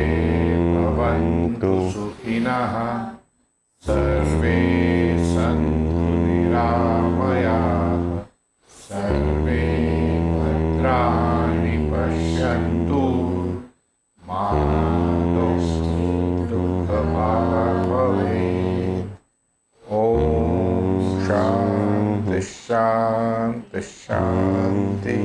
Bhavantu Sukhinah. Sarve Santu Niramayah. Sarve Bhadrani Pashyantu. Ma Dostu Bhave. Om Shanti Shanti Shanti.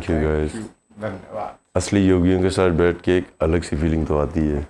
Thank you guys. धन्यवाद। असली योगियों के साथ बैठ के एक अलग सी feeling तो आती है।